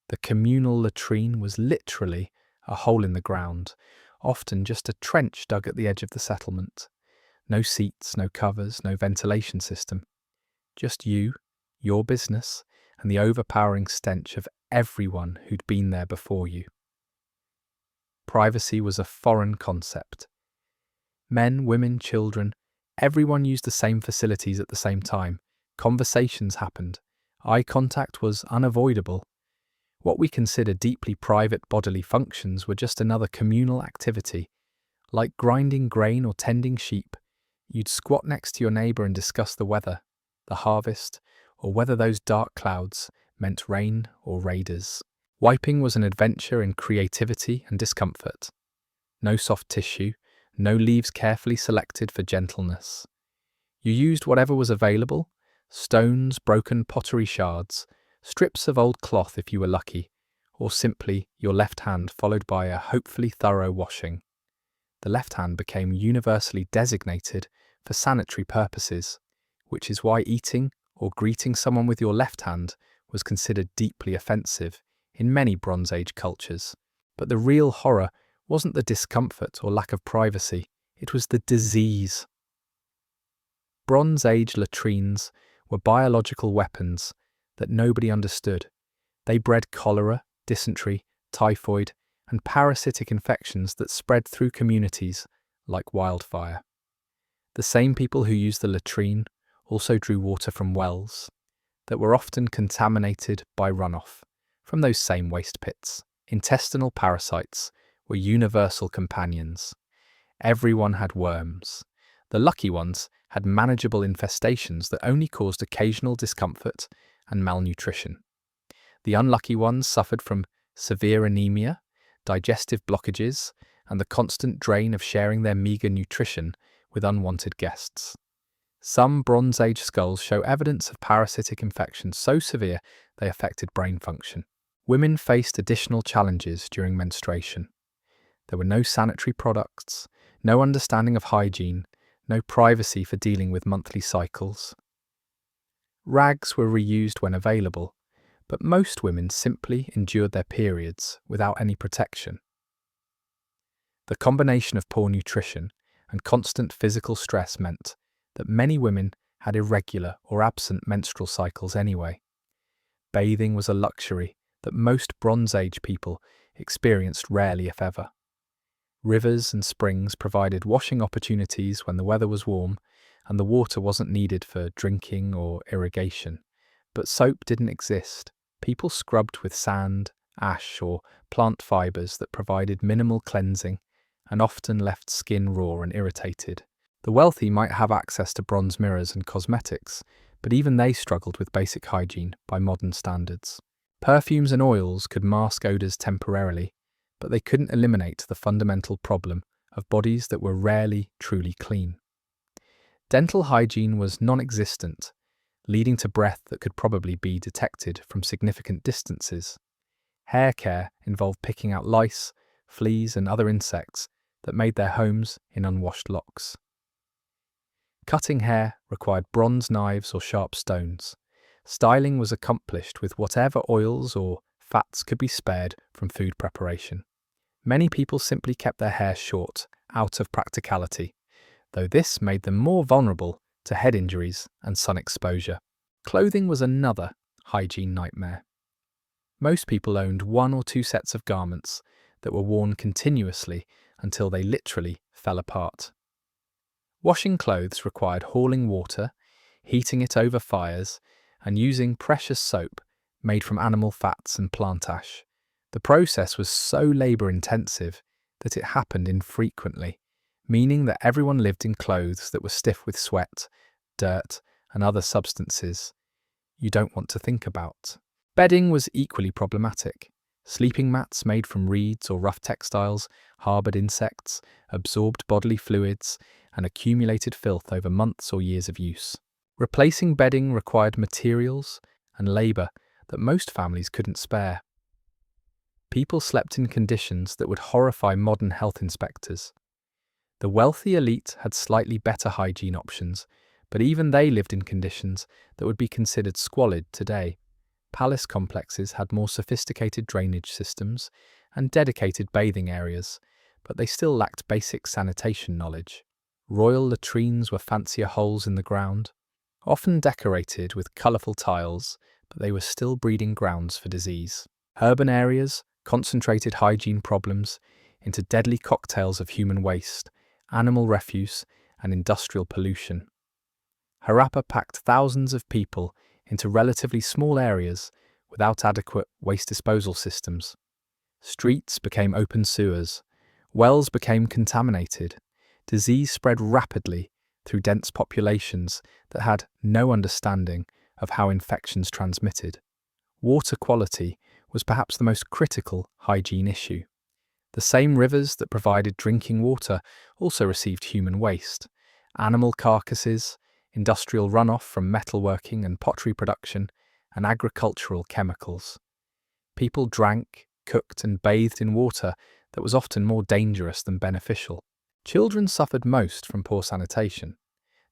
The communal latrine was literally a hole in the ground, often just a trench dug at the edge of the settlement. No seats, no covers, no ventilation system. Just you, your business, and the overpowering stench of everyone who'd been there before you. Privacy was a foreign concept. Men, women, children, everyone used the same facilities at the same time. Conversations happened. Eye contact was unavoidable. What we consider deeply private bodily functions were just another communal activity. Like grinding grain or tending sheep, you'd squat next to your neighbour and discuss the weather, the harvest, or whether those dark clouds meant rain or raiders. Wiping was an adventure in creativity and discomfort. No soft tissue, no leaves carefully selected for gentleness. You used whatever was available: stones, broken pottery shards, strips of old cloth if you were lucky, or simply your left hand followed by a hopefully thorough washing. The left hand became universally designated for sanitary purposes, which is why eating or greeting someone with your left hand was considered deeply offensive in many Bronze Age cultures. But the real horror wasn't the discomfort or lack of privacy, it was the disease. Bronze Age latrines were biological weapons that nobody understood. They bred cholera, dysentery, typhoid, and parasitic infections that spread through communities like wildfire. The same people who used the latrine also drew water from wells that were often contaminated by runoff from those same waste pits. Intestinal parasites were universal companions. Everyone had worms. The lucky ones had manageable infestations that only caused occasional discomfort and malnutrition. The unlucky ones suffered from severe anemia, digestive blockages, and the constant drain of sharing their meager nutrition with unwanted guests. Some Bronze Age skulls show evidence of parasitic infections so severe they affected brain function. Women faced additional challenges during menstruation. There were no sanitary products, no understanding of hygiene, no privacy for dealing with monthly cycles. Rags were reused when available, but most women simply endured their periods without any protection. The combination of poor nutrition and constant physical stress meant that many women had irregular or absent menstrual cycles anyway. Bathing was a luxury that most Bronze Age people experienced rarely if ever. Rivers and springs provided washing opportunities when the weather was warm and the water wasn't needed for drinking or irrigation. But soap didn't exist. People scrubbed with sand, ash, or plant fibers that provided minimal cleansing and often left skin raw and irritated. The wealthy might have access to bronze mirrors and cosmetics, but even they struggled with basic hygiene by modern standards. Perfumes and oils could mask odours temporarily, but they couldn't eliminate the fundamental problem of bodies that were rarely truly clean. Dental hygiene was non-existent, leading to breath that could probably be detected from significant distances. Hair care involved picking out lice, fleas, and other insects that made their homes in unwashed locks. Cutting hair required bronze knives or sharp stones. Styling was accomplished with whatever oils or fats could be spared from food preparation. Many people simply kept their hair short, out of practicality, though this made them more vulnerable to head injuries and sun exposure. Clothing was another hygiene nightmare. Most people owned 1 or 2 sets of garments that were worn continuously until they literally fell apart. Washing clothes required hauling water, heating it over fires, and using precious soap made from animal fats and plant ash. The process was so labour-intensive that it happened infrequently, meaning that everyone lived in clothes that were stiff with sweat, dirt, and other substances you don't want to think about. Bedding was equally problematic. Sleeping mats made from reeds or rough textiles harboured insects, absorbed bodily fluids, and accumulated filth over months or years of use. Replacing bedding required materials and labour that most families couldn't spare. People slept in conditions that would horrify modern health inspectors. The wealthy elite had slightly better hygiene options, but even they lived in conditions that would be considered squalid today. Palace complexes had more sophisticated drainage systems and dedicated bathing areas, but they still lacked basic sanitation knowledge. Royal latrines were fancier holes in the ground, often decorated with colourful tiles, but they were still breeding grounds for disease. Urban areas concentrated hygiene problems into deadly cocktails of human waste, animal refuse, and industrial pollution. Harappa packed thousands of people into relatively small areas without adequate waste disposal systems. Streets became open sewers, wells became contaminated, disease spread rapidly through dense populations that had no understanding of how infections transmitted. Water quality was perhaps the most critical hygiene issue. The same rivers that provided drinking water also received human waste, animal carcasses, industrial runoff from metalworking and pottery production, and agricultural chemicals. People drank, cooked, and bathed in water that was often more dangerous than beneficial. Children suffered most from poor sanitation.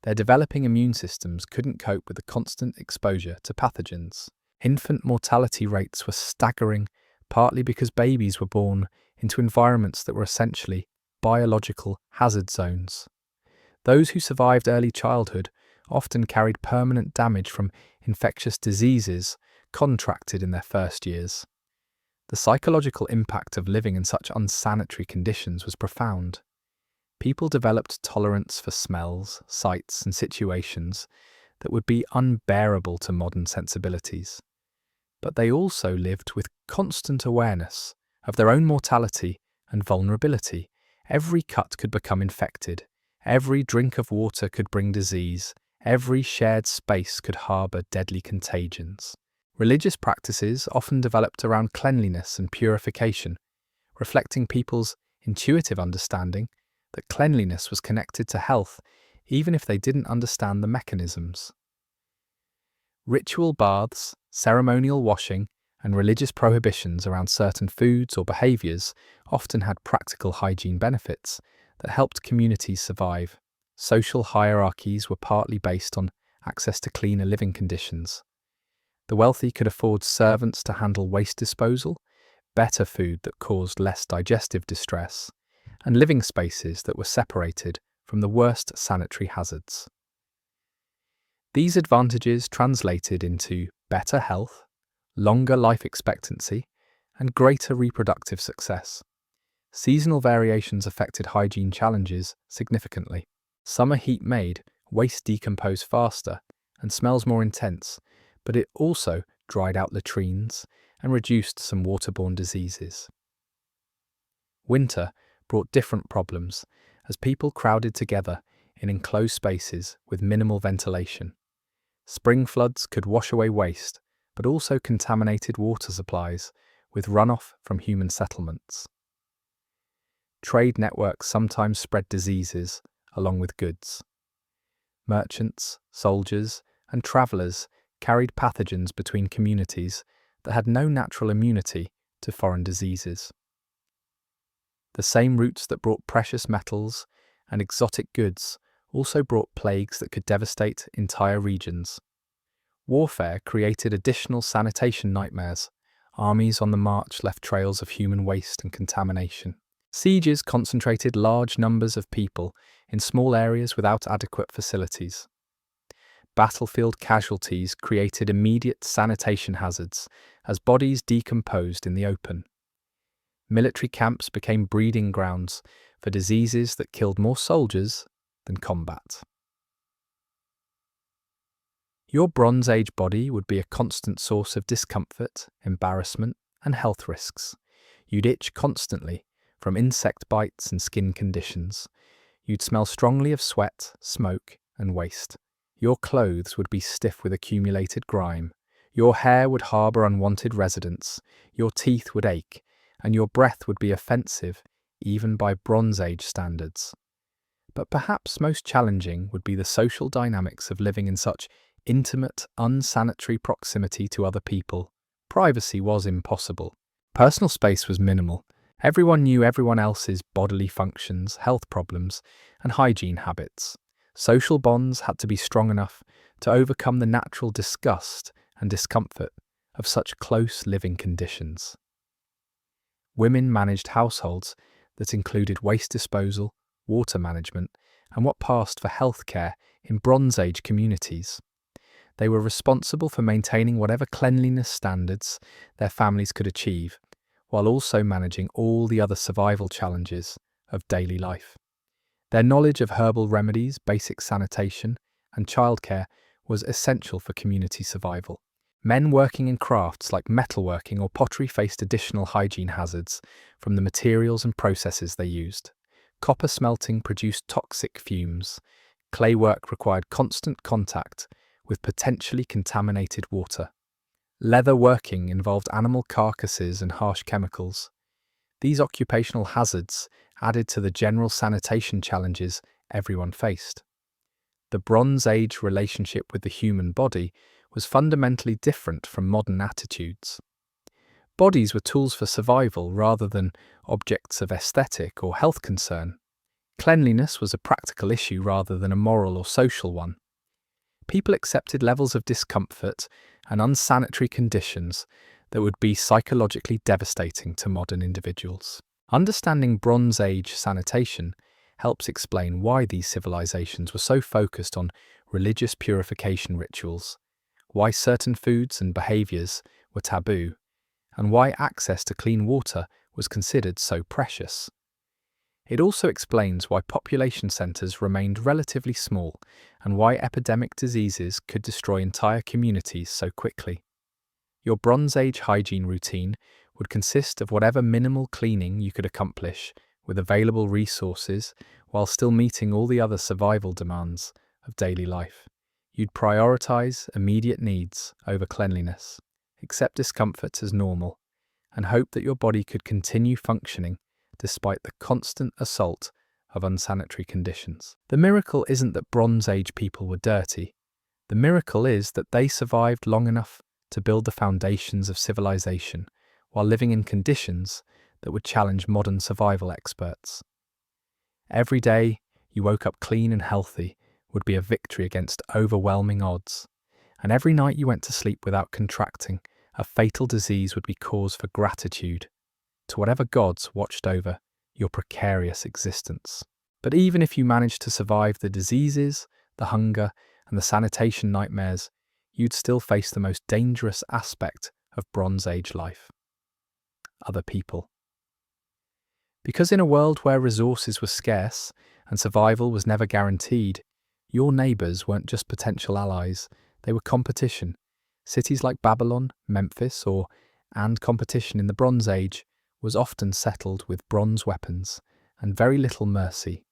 Their developing immune systems couldn't cope with the constant exposure to pathogens. Infant mortality rates were staggering, partly because babies were born into environments that were essentially biological hazard zones. Those who survived early childhood often carried permanent damage from infectious diseases contracted in their first years. The psychological impact of living in such unsanitary conditions was profound. People developed tolerance for smells, sights, and situations that would be unbearable to modern sensibilities. But they also lived with constant awareness of their own mortality and vulnerability. Every cut could become infected. Every drink of water could bring disease. Every shared space could harbour deadly contagions. Religious practices often developed around cleanliness and purification, reflecting people's intuitive understanding that cleanliness was connected to health even if they didn't understand the mechanisms. Ritual baths, ceremonial washing, and religious prohibitions around certain foods or behaviours often had practical hygiene benefits that helped communities survive. Social hierarchies were partly based on access to cleaner living conditions. The wealthy could afford servants to handle waste disposal, better food that caused less digestive distress, and living spaces that were separated from the worst sanitary hazards. These advantages translated into better health, longer life expectancy, and greater reproductive success. Seasonal variations affected hygiene challenges significantly. Summer heat made waste decompose faster and smells more intense, but it also dried out latrines and reduced some waterborne diseases. Winter brought different problems as people crowded together in enclosed spaces with minimal ventilation. Spring floods could wash away waste, but also contaminated water supplies with runoff from human settlements. Trade networks sometimes spread diseases along with goods. Merchants, soldiers, and travellers carried pathogens between communities that had no natural immunity to foreign diseases. The same routes that brought precious metals and exotic goods also brought plagues that could devastate entire regions. Warfare created additional sanitation nightmares. Armies on the march left trails of human waste and contamination. Sieges concentrated large numbers of people in small areas without adequate facilities. Battlefield casualties created immediate sanitation hazards as bodies decomposed in the open. Military camps became breeding grounds for diseases that killed more soldiers than combat. Your Bronze Age body would be a constant source of discomfort, embarrassment, and health risks. You'd itch constantly from insect bites and skin conditions. You'd smell strongly of sweat, smoke, and waste. Your clothes would be stiff with accumulated grime. Your hair would harbour unwanted residents. Your teeth would ache, and your breath would be offensive, even by Bronze Age standards. But perhaps most challenging would be the social dynamics of living in such intimate, unsanitary proximity to other people. Privacy was impossible. Personal space was minimal. Everyone knew everyone else's bodily functions, health problems, and hygiene habits. Social bonds had to be strong enough to overcome the natural disgust and discomfort of such close living conditions. Women managed households that included waste disposal, water management, and what passed for healthcare in Bronze Age communities. They were responsible for maintaining whatever cleanliness standards their families could achieve, while also managing all the other survival challenges of daily life. Their knowledge of herbal remedies, basic sanitation, and childcare was essential for community survival. Men working in crafts like metalworking or pottery faced additional hygiene hazards from the materials and processes they used. Copper smelting produced toxic fumes. Clay work required constant contact with potentially contaminated water. Leather working involved animal carcasses and harsh chemicals. These occupational hazards added to the general sanitation challenges everyone faced. The Bronze Age relationship with the human body was fundamentally different from modern attitudes. Bodies were tools for survival rather than objects of aesthetic or health concern. Cleanliness was a practical issue rather than a moral or social one. People accepted levels of discomfort and unsanitary conditions that would be psychologically devastating to modern individuals. Understanding Bronze Age sanitation helps explain why these civilizations were so focused on religious purification rituals, why certain foods and behaviors were taboo, and why access to clean water was considered so precious. It also explains why population centers remained relatively small and why epidemic diseases could destroy entire communities so quickly. Your Bronze Age hygiene routine would consist of whatever minimal cleaning you could accomplish with available resources while still meeting all the other survival demands of daily life. You'd prioritize immediate needs over cleanliness, accept discomfort as normal, and hope that your body could continue functioning despite the constant assault of unsanitary conditions. The miracle isn't that Bronze Age people were dirty. The miracle is that they survived long enough to build the foundations of civilization while living in conditions that would challenge modern survival experts. Every day you woke up clean and healthy would be a victory against overwhelming odds, and every night you went to sleep without contracting a fatal disease would be cause for gratitude to whatever gods watched over your precarious existence. But even if you managed to survive the diseases, the hunger, and the sanitation nightmares, you'd still face the most dangerous aspect of Bronze Age life: other people. Because in a world where resources were scarce and survival was never guaranteed, your neighbours weren't just potential allies, they were competition. Cities like Babylon, Memphis, and competition in the Bronze Age was often settled with bronze weapons and very little mercy.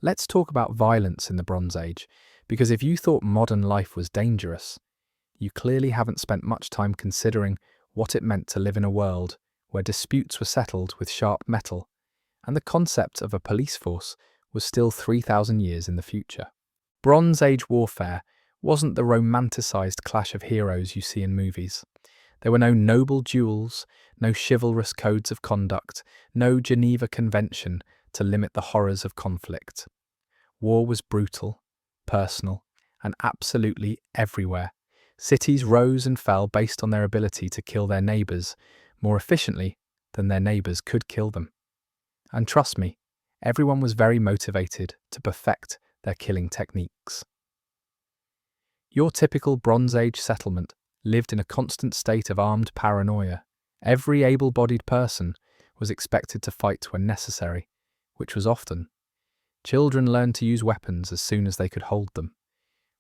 Let's talk about violence in the Bronze Age, because if you thought modern life was dangerous, you clearly haven't spent much time considering what it meant to live in a world where disputes were settled with sharp metal, and the concept of a police force was still 3,000 years in the future. Bronze Age warfare wasn't the romanticised clash of heroes you see in movies. There were no noble duels, no chivalrous codes of conduct, no Geneva Convention to limit the horrors of conflict. War was brutal, personal, and absolutely everywhere. Cities rose and fell based on their ability to kill their neighbours more efficiently than their neighbours could kill them. And trust me, everyone was very motivated to perfect their killing techniques. Your typical Bronze Age settlement lived in a constant state of armed paranoia. Every able-bodied person was expected to fight when necessary, which was often. Children learned to use weapons as soon as they could hold them.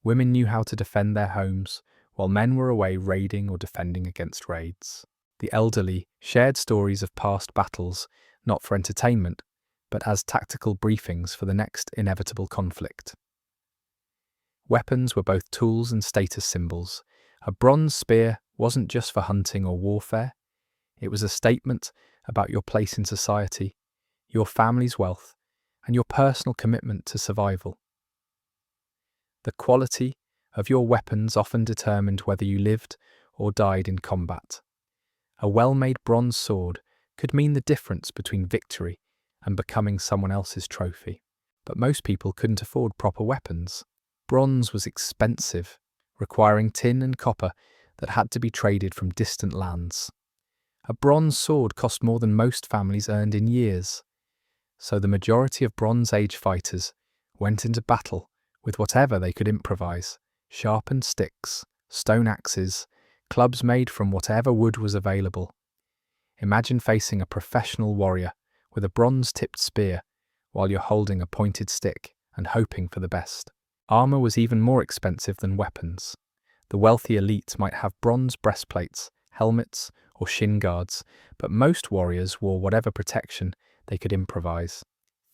Women knew how to defend their homes, while men were away raiding or defending against raids. The elderly shared stories of past battles, not for entertainment, but as tactical briefings for the next inevitable conflict. Weapons were both tools and status symbols. A bronze spear wasn't just for hunting or warfare. It was a statement about your place in society, your family's wealth, and your personal commitment to survival. The quality of your weapons often determined whether you lived or died in combat. A well-made bronze sword could mean the difference between victory and becoming someone else's trophy. But most people couldn't afford proper weapons. Bronze was expensive, requiring tin and copper that had to be traded from distant lands. A bronze sword cost more than most families earned in years. So the majority of Bronze Age fighters went into battle with whatever they could improvise: sharpened sticks, stone axes, clubs made from whatever wood was available. Imagine facing a professional warrior with a bronze-tipped spear while you're holding a pointed stick and hoping for the best. Armour was even more expensive than weapons. The wealthy elite might have bronze breastplates, helmets, or shin guards, but most warriors wore whatever protection they could improvise: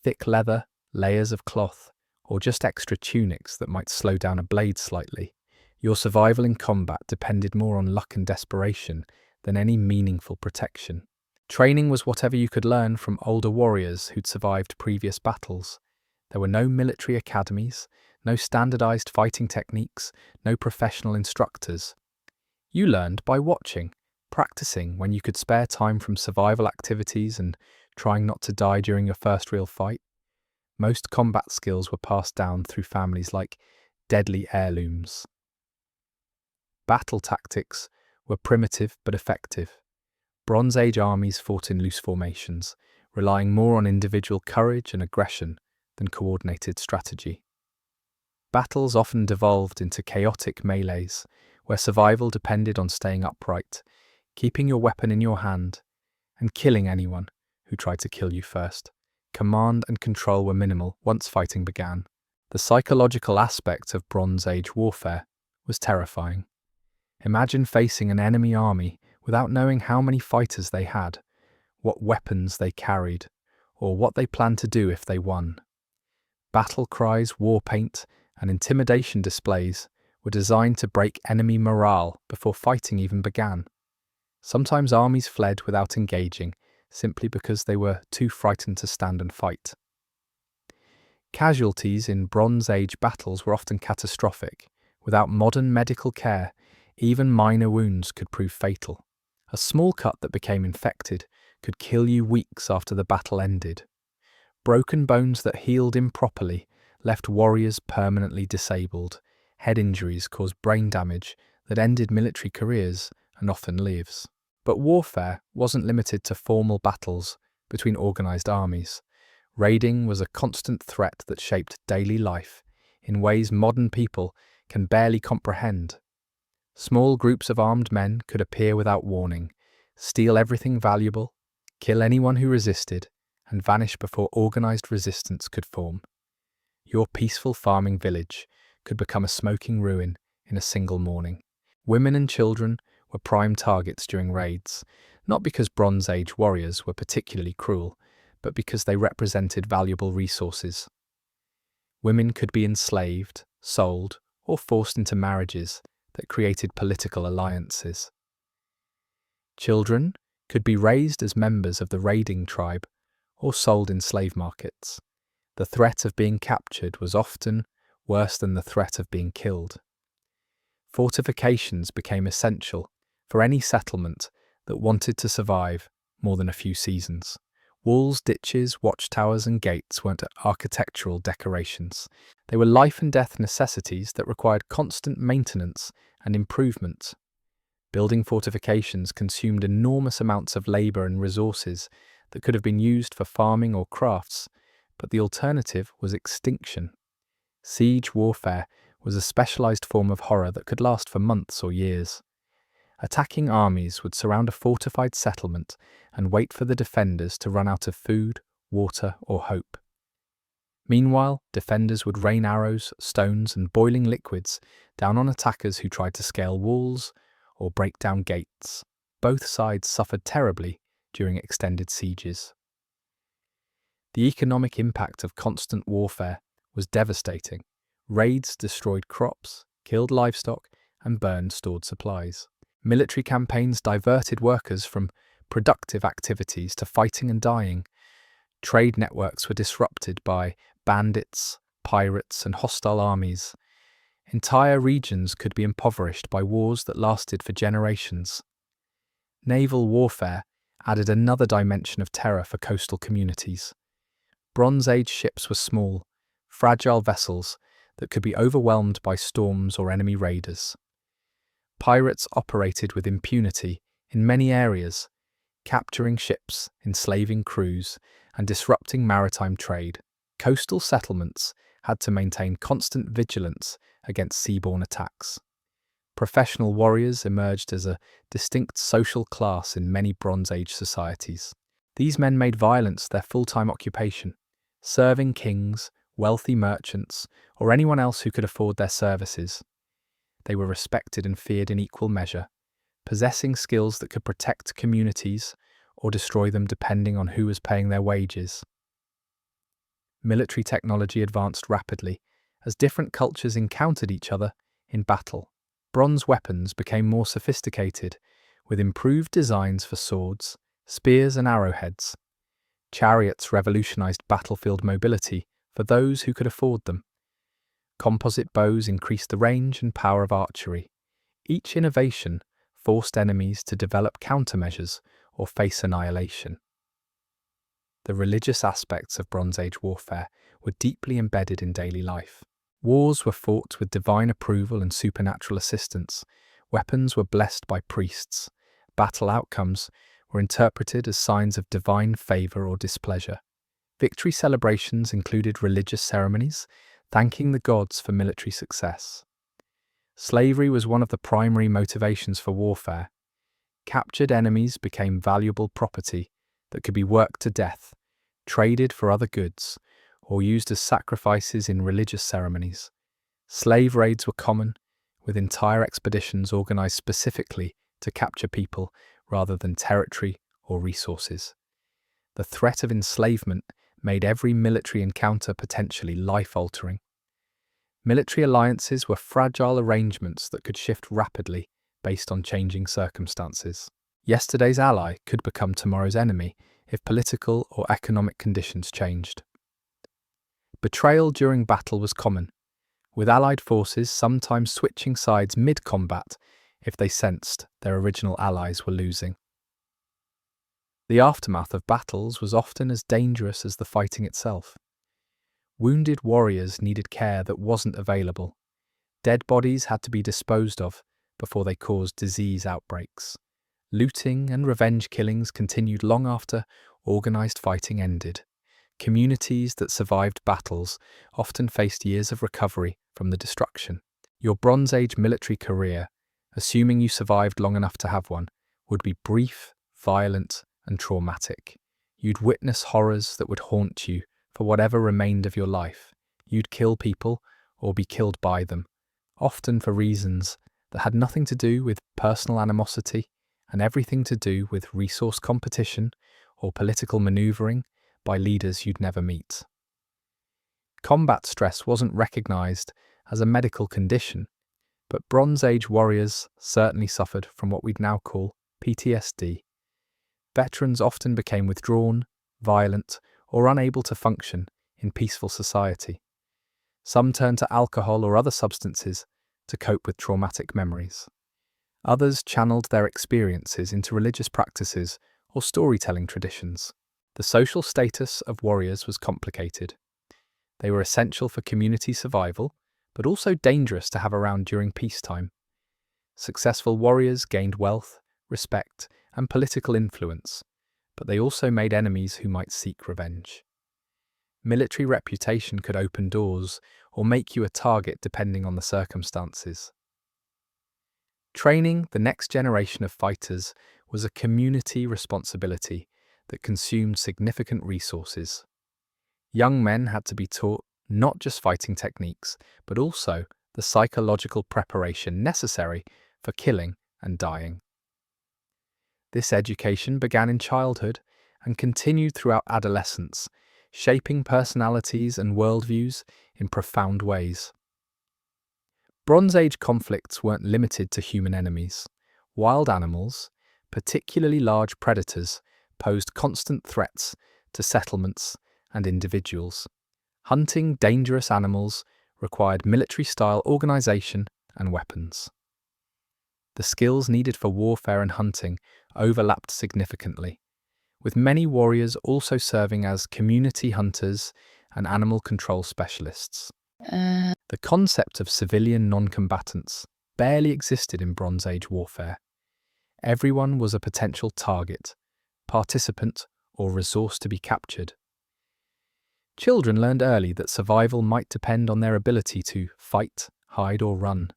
thick leather, layers of cloth, or just extra tunics that might slow down a blade slightly. Your survival in combat depended more on luck and desperation than any meaningful protection. Training was whatever you could learn from older warriors who'd survived previous battles. There were no military academies, no standardized fighting techniques, no professional instructors. You learned by watching, practicing when you could spare time from survival activities and trying not to die during your first real fight. Most combat skills were passed down through families like deadly heirlooms. Battle tactics were primitive but effective. Bronze Age armies fought in loose formations, relying more on individual courage and aggression than coordinated strategy. Battles often devolved into chaotic melees, where survival depended on staying upright, keeping your weapon in your hand, and killing anyone who tried to kill you first. Command and control were minimal once fighting began. The psychological aspect of Bronze Age warfare was terrifying. Imagine facing an enemy army without knowing how many fighters they had, what weapons they carried, or what they planned to do if they won. Battle cries, war paint, and intimidation displays were designed to break enemy morale before fighting even began. Sometimes armies fled without engaging, simply because they were too frightened to stand and fight. Casualties in Bronze Age battles were often catastrophic. Without modern medical care, even minor wounds could prove fatal. A small cut that became infected could kill you weeks after the battle ended. Broken bones that healed improperly left warriors permanently disabled. Head injuries caused brain damage that ended military careers and often lives. But warfare wasn't limited to formal battles between organised armies. Raiding was a constant threat that shaped daily life in ways modern people can barely comprehend. Small groups of armed men could appear without warning, steal everything valuable, kill anyone who resisted, and vanish before organised resistance could form. Your peaceful farming village could become a smoking ruin in a single morning. Women and children were prime targets during raids, not because Bronze Age warriors were particularly cruel, but because they represented valuable resources. Women could be enslaved, sold, or forced into marriages that created political alliances. Children could be raised as members of the raiding tribe or sold in slave markets. The threat of being captured was often worse than the threat of being killed. Fortifications became essential for any settlement that wanted to survive more than a few seasons. Walls, ditches, watchtowers, and gates weren't architectural decorations. They were life and death necessities that required constant maintenance and improvement. Building fortifications consumed enormous amounts of labour and resources that could have been used for farming or crafts, but the alternative was extinction. Siege warfare was a specialised form of horror that could last for months or years. Attacking armies would surround a fortified settlement and wait for the defenders to run out of food, water, or hope. Meanwhile, defenders would rain arrows, stones, and boiling liquids down on attackers who tried to scale walls or break down gates. Both sides suffered terribly during extended sieges. The economic impact of constant warfare was devastating. Raids destroyed crops, killed livestock, and burned stored supplies. Military campaigns diverted workers from productive activities to fighting and dying. Trade networks were disrupted by bandits, pirates, and hostile armies. Entire regions could be impoverished by wars that lasted for generations. Naval warfare added another dimension of terror for coastal communities. Bronze Age ships were small, fragile vessels that could be overwhelmed by storms or enemy raiders. Pirates operated with impunity in many areas, capturing ships, enslaving crews, and disrupting maritime trade. Coastal settlements had to maintain constant vigilance against seaborne attacks. Professional warriors emerged as a distinct social class in many Bronze Age societies. These men made violence their full-time occupation, serving kings, wealthy merchants, or anyone else who could afford their services. They were respected and feared in equal measure, possessing skills that could protect communities or destroy them depending on who was paying their wages. Military technology advanced rapidly as different cultures encountered each other in battle. Bronze weapons became more sophisticated, with improved designs for swords, spears, and arrowheads. Chariots revolutionized battlefield mobility for those who could afford them. Composite bows increased the range and power of archery. Each innovation forced enemies to develop countermeasures or face annihilation. The religious aspects of Bronze Age warfare were deeply embedded in daily life. Wars were fought with divine approval and supernatural assistance. Weapons were blessed by priests. Battle outcomes were interpreted as signs of divine favor or displeasure. Victory celebrations included religious ceremonies, thanking the gods for military success. Slavery was one of the primary motivations for warfare. Captured enemies became valuable property that could be worked to death, traded for other goods, or used as sacrifices in religious ceremonies. Slave raids were common, with entire expeditions organized specifically to capture people rather than territory or resources. The threat of enslavement made every military encounter potentially life-altering. Military alliances were fragile arrangements that could shift rapidly based on changing circumstances. Yesterday's ally could become tomorrow's enemy if political or economic conditions changed. Betrayal during battle was common, with Allied forces sometimes switching sides mid-combat if they sensed their original allies were losing. The aftermath of battles was often as dangerous as the fighting itself. Wounded warriors needed care that wasn't available. Dead bodies had to be disposed of before they caused disease outbreaks. Looting and revenge killings continued long after organized fighting ended. Communities that survived battles often faced years of recovery from the destruction. Your Bronze Age military career, assuming you survived long enough to have one, would be brief, violent, and traumatic. You'd witness horrors that would haunt you for whatever remained of your life. You'd kill people or be killed by them, often for reasons that had nothing to do with personal animosity and everything to do with resource competition or political maneuvering by leaders you'd never meet. Combat stress wasn't recognized as a medical condition, but Bronze Age warriors certainly suffered from what we'd now call PTSD. Veterans often became withdrawn, violent, or unable to function in peaceful society. Some turned to alcohol or other substances to cope with traumatic memories. Others channeled their experiences into religious practices or storytelling traditions. The social status of warriors was complicated. They were essential for community survival, but also dangerous to have around during peacetime. Successful warriors gained wealth, respect, and political influence, but they also made enemies who might seek revenge. Military reputation could open doors or make you a target depending on the circumstances. Training the next generation of fighters was a community responsibility that consumed significant resources. Young men had to be taught not just fighting techniques, but also the psychological preparation necessary for killing and dying. This education began in childhood and continued throughout adolescence, shaping personalities and worldviews in profound ways. Bronze Age conflicts weren't limited to human enemies. Wild animals, particularly large predators, posed constant threats to settlements and individuals. Hunting dangerous animals required military-style organization and weapons. The skills needed for warfare and hunting overlapped significantly, with many warriors also serving as community hunters and animal control specialists. The concept of civilian non-combatants barely existed in Bronze Age warfare. Everyone was a potential target, participant, or resource to be captured. Children learned early that survival might depend on their ability to fight, hide, or run.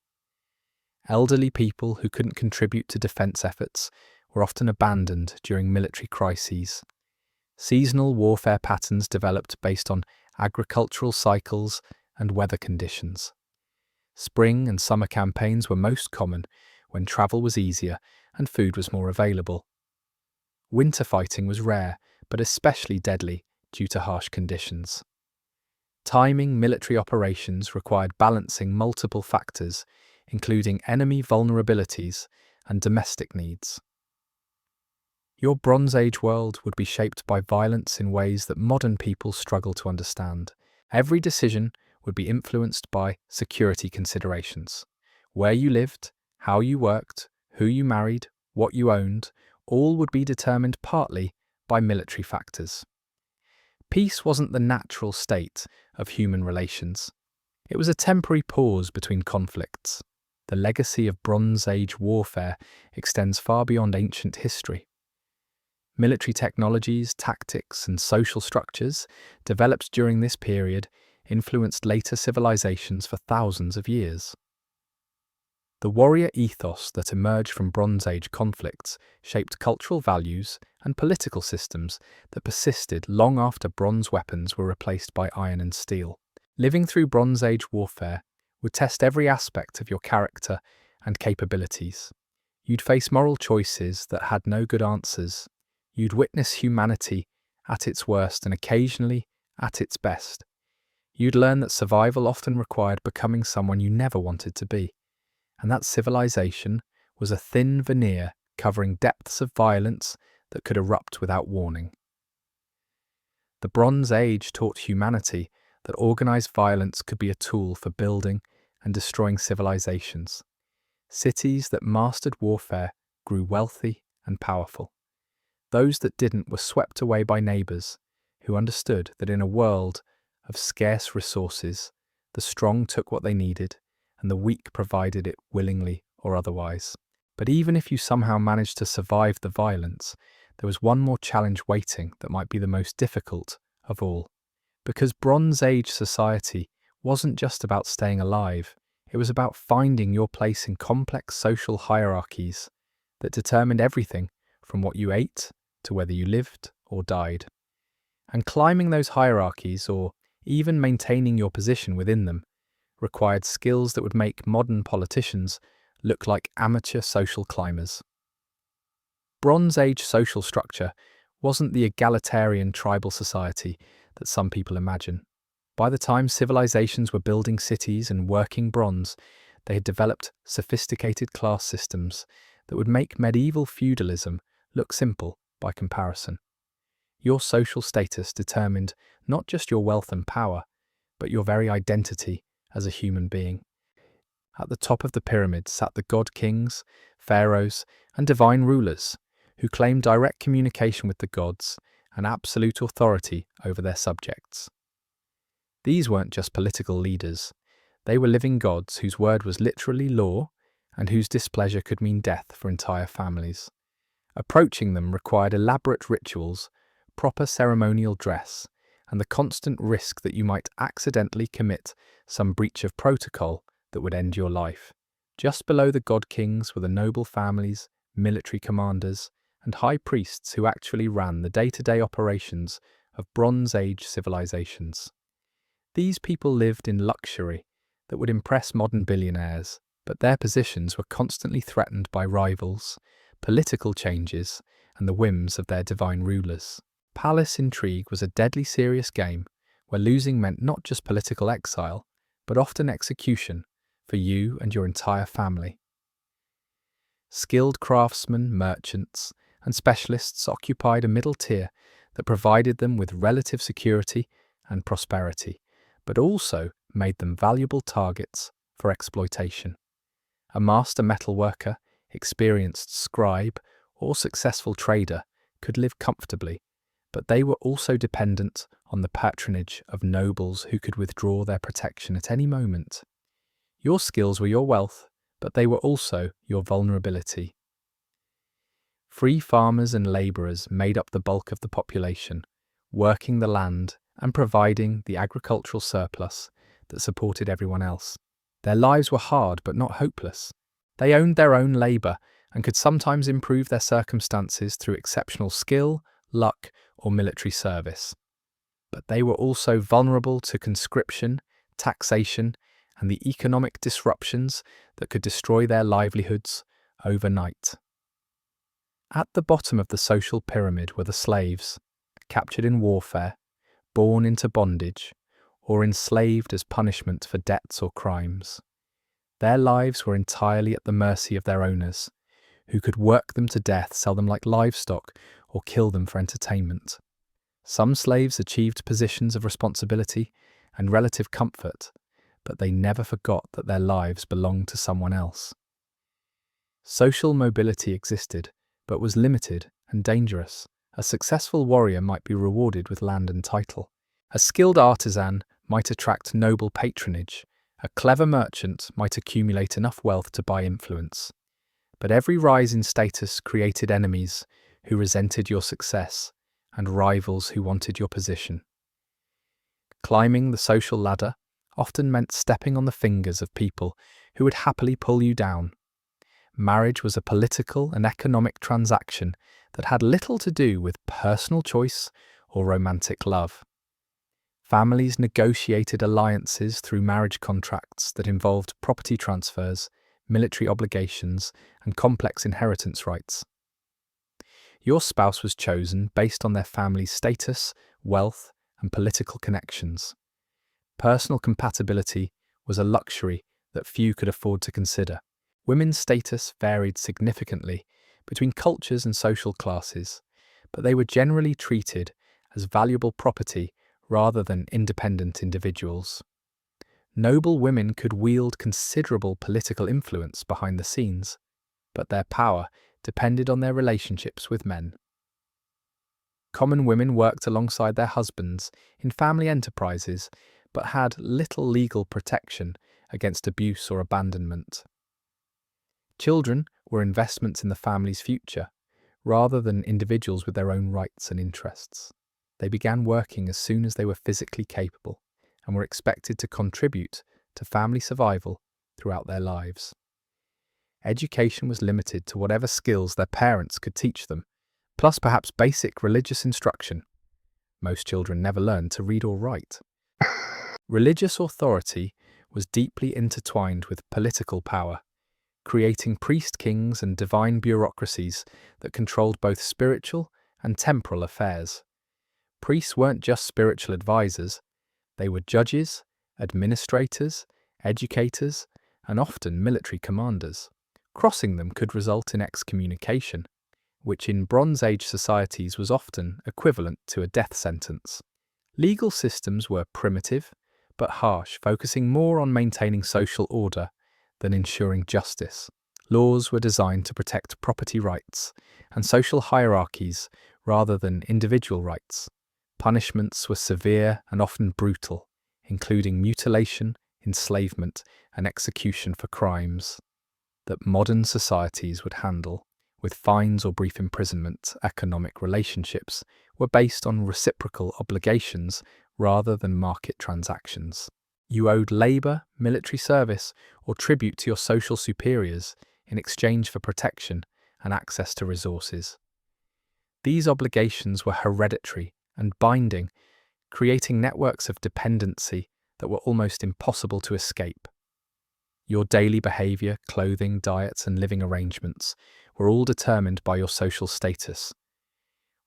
Elderly people who couldn't contribute to defense efforts were often abandoned during military crises. Seasonal warfare patterns developed based on agricultural cycles and weather conditions. Spring and summer campaigns were most common when travel was easier and food was more available. Winter fighting was rare, but especially deadly due to harsh conditions. Timing military operations required balancing multiple factors, including enemy vulnerabilities and domestic needs. Your Bronze Age world would be shaped by violence in ways that modern people struggle to understand. Every decision would be influenced by security considerations. Where you lived, how you worked, who you married, what you owned, all would be determined partly by military factors. Peace wasn't the natural state of human relations. It was a temporary pause between conflicts. The legacy of Bronze Age warfare extends far beyond ancient history. Military technologies, tactics, and social structures developed during this period influenced later civilizations for thousands of years. The warrior ethos that emerged from Bronze Age conflicts shaped cultural values and political systems that persisted long after bronze weapons were replaced by iron and steel. Living through Bronze Age warfare would test every aspect of your character and capabilities. You'd face moral choices that had no good answers. You'd witness humanity at its worst and occasionally at its best. You'd learn that survival often required becoming someone you never wanted to be, and that civilization was a thin veneer covering depths of violence that could erupt without warning. The Bronze Age taught humanity that organized violence could be a tool for building and destroying civilizations. Cities that mastered warfare grew wealthy and powerful. Those that didn't were swept away by neighbors who understood that in a world of scarce resources, the strong took what they needed and the weak provided it willingly or otherwise. But even if you somehow managed to survive the violence, there was one more challenge waiting that might be the most difficult of all. Because Bronze Age society wasn't just about staying alive, it was about finding your place in complex social hierarchies that determined everything from what you ate to whether you lived or died. And climbing those hierarchies, or even maintaining your position within them, required skills that would make modern politicians look like amateur social climbers. Bronze Age social structure wasn't the egalitarian tribal society that some people imagine. By the time civilizations were building cities and working bronze, they had developed sophisticated class systems that would make medieval feudalism look simple by comparison. Your social status determined not just your wealth and power, but your very identity as a human being. At the top of the pyramid sat the god kings, pharaohs, and divine rulers, who claimed direct communication with the gods and absolute authority over their subjects. These weren't just political leaders. They were living gods whose word was literally law and whose displeasure could mean death for entire families. Approaching them required elaborate rituals, proper ceremonial dress, and the constant risk that you might accidentally commit some breach of protocol that would end your life. Just below the god kings were the noble families, military commanders, and high priests who actually ran the day-to-day operations of Bronze Age civilizations. These people lived in luxury that would impress modern billionaires, but their positions were constantly threatened by rivals, political changes, and the whims of their divine rulers. Palace intrigue was a deadly serious game where losing meant not just political exile, but often execution for you and your entire family. Skilled craftsmen, merchants, and specialists occupied a middle tier that provided them with relative security and prosperity, but also made them valuable targets for exploitation. A master metalworker, experienced scribe, or successful trader could live comfortably, but they were also dependent on the patronage of nobles who could withdraw their protection at any moment. Your skills were your wealth, but they were also your vulnerability. Free farmers and labourers made up the bulk of the population, working the land and providing the agricultural surplus that supported everyone else. Their lives were hard but not hopeless. They owned their own labour and could sometimes improve their circumstances through exceptional skill, luck, or military service. But they were also vulnerable to conscription, taxation, and the economic disruptions that could destroy their livelihoods overnight. At the bottom of the social pyramid were the slaves, captured in warfare, born into bondage, or enslaved as punishment for debts or crimes. Their lives were entirely at the mercy of their owners, who could work them to death, sell them like livestock, or kill them for entertainment. Some slaves achieved positions of responsibility and relative comfort, but they never forgot that their lives belonged to someone else. Social mobility existed, but was limited and dangerous. A successful warrior might be rewarded with land and title. A skilled artisan might attract noble patronage. A clever merchant might accumulate enough wealth to buy influence. But every rise in status created enemies who resented your success and rivals who wanted your position. Climbing the social ladder often meant stepping on the fingers of people who would happily pull you down. Marriage was a political and economic transaction that had little to do with personal choice or romantic love. Families negotiated alliances through marriage contracts that involved property transfers, military obligations, and complex inheritance rights. Your spouse was chosen based on their family's status, wealth, and political connections. Personal compatibility was a luxury that few could afford to consider. Women's status varied significantly between cultures and social classes, but they were generally treated as valuable property rather than independent individuals. Noble women could wield considerable political influence behind the scenes, but their power depended on their relationships with men. Common women worked alongside their husbands in family enterprises, but had little legal protection against abuse or abandonment. Children were investments in the family's future, rather than individuals with their own rights and interests. They began working as soon as they were physically capable and were expected to contribute to family survival throughout their lives. Education was limited to whatever skills their parents could teach them, plus perhaps basic religious instruction. Most children never learned to read or write. Religious authority was deeply intertwined with political power, creating priest-kings and divine bureaucracies that controlled both spiritual and temporal affairs. Priests weren't just spiritual advisors, they were judges, administrators, educators, and often military commanders. Crossing them could result in excommunication, which in Bronze Age societies was often equivalent to a death sentence. Legal systems were primitive, but harsh, focusing more on maintaining social order than ensuring justice. Laws were designed to protect property rights and social hierarchies rather than individual rights. Punishments were severe and often brutal, including mutilation, enslavement, and execution for crimes that modern societies would handle with fines or brief imprisonment. Economic relationships were based on reciprocal obligations rather than market transactions. You owed labor, military service, or tribute to your social superiors in exchange for protection and access to resources. These obligations were hereditary and binding, creating networks of dependency that were almost impossible to escape. Your daily behavior, clothing, diets, and living arrangements were all determined by your social status.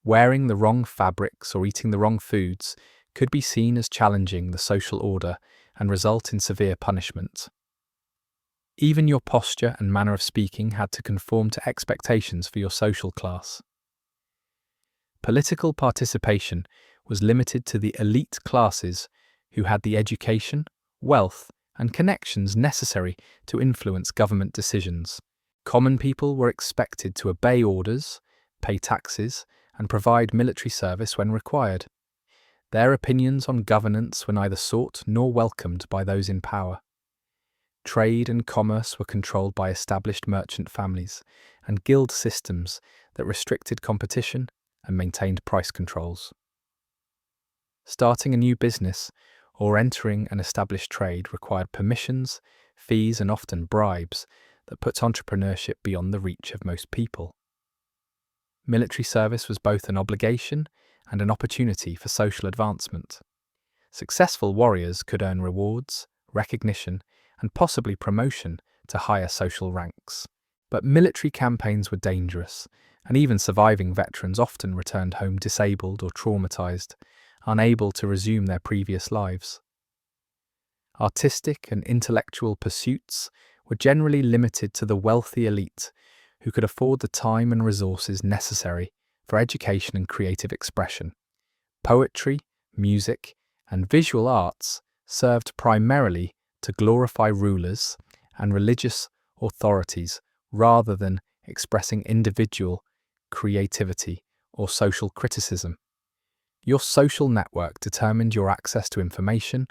Wearing the wrong fabrics or eating the wrong foods could be seen as challenging the social order and result in severe punishment. Even your posture and manner of speaking had to conform to expectations for your social class. Political participation was limited to the elite classes who had the education, wealth, and connections necessary to influence government decisions. Common people were expected to obey orders, pay taxes, and provide military service when required. Their opinions on governance were neither sought nor welcomed by those in power. Trade and commerce were controlled by established merchant families and guild systems that restricted competition and maintained price controls. Starting a new business or entering an established trade required permissions, fees, and often bribes that put entrepreneurship beyond the reach of most people. Military service was both an obligation and an opportunity for social advancement. Successful warriors could earn rewards, recognition, and possibly promotion to higher social ranks. But military campaigns were dangerous, and even surviving veterans often returned home disabled or traumatized, unable to resume their previous lives. Artistic and intellectual pursuits were generally limited to the wealthy elite who could afford the time and resources necessary for education and creative expression. Poetry, music, and visual arts served primarily to glorify rulers and religious authorities rather than expressing individual creativity or social criticism. Your social network determined your access to information,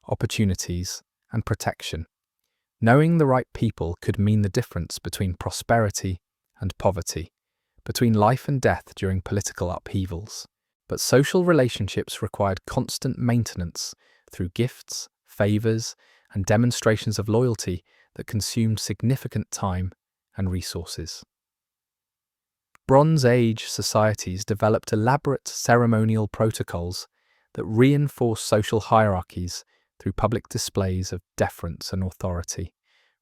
opportunities, and protection. Knowing the right people could mean the difference between prosperity and poverty, between life and death during political upheavals. But social relationships required constant maintenance through gifts, favors, and demonstrations of loyalty that consumed significant time and resources. Bronze Age societies developed elaborate ceremonial protocols that reinforced social hierarchies through public displays of deference and authority.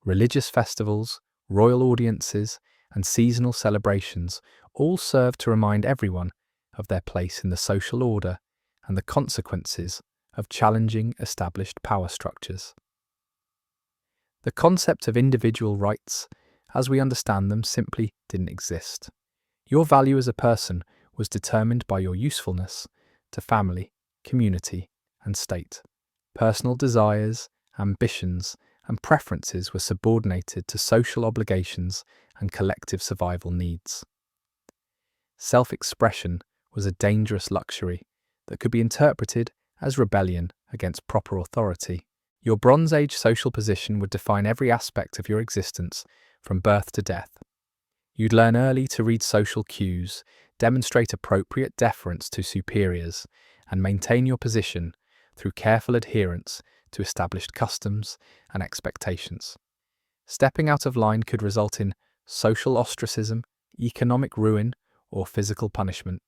Religious festivals, royal audiences, and seasonal celebrations all served to remind everyone of their place in the social order and the consequences of challenging established power structures. The concept of individual rights, as we understand them, simply didn't exist. Your value as a person was determined by your usefulness to family, community, and state. Personal desires, ambitions, and preferences were subordinated to social obligations and collective survival needs. Self-expression was a dangerous luxury that could be interpreted as rebellion against proper authority. Your Bronze Age social position would define every aspect of your existence from birth to death. You'd learn early to read social cues, demonstrate appropriate deference to superiors, and maintain your position through careful adherence to established customs and expectations. Stepping out of line could result in social ostracism, economic ruin, or physical punishment.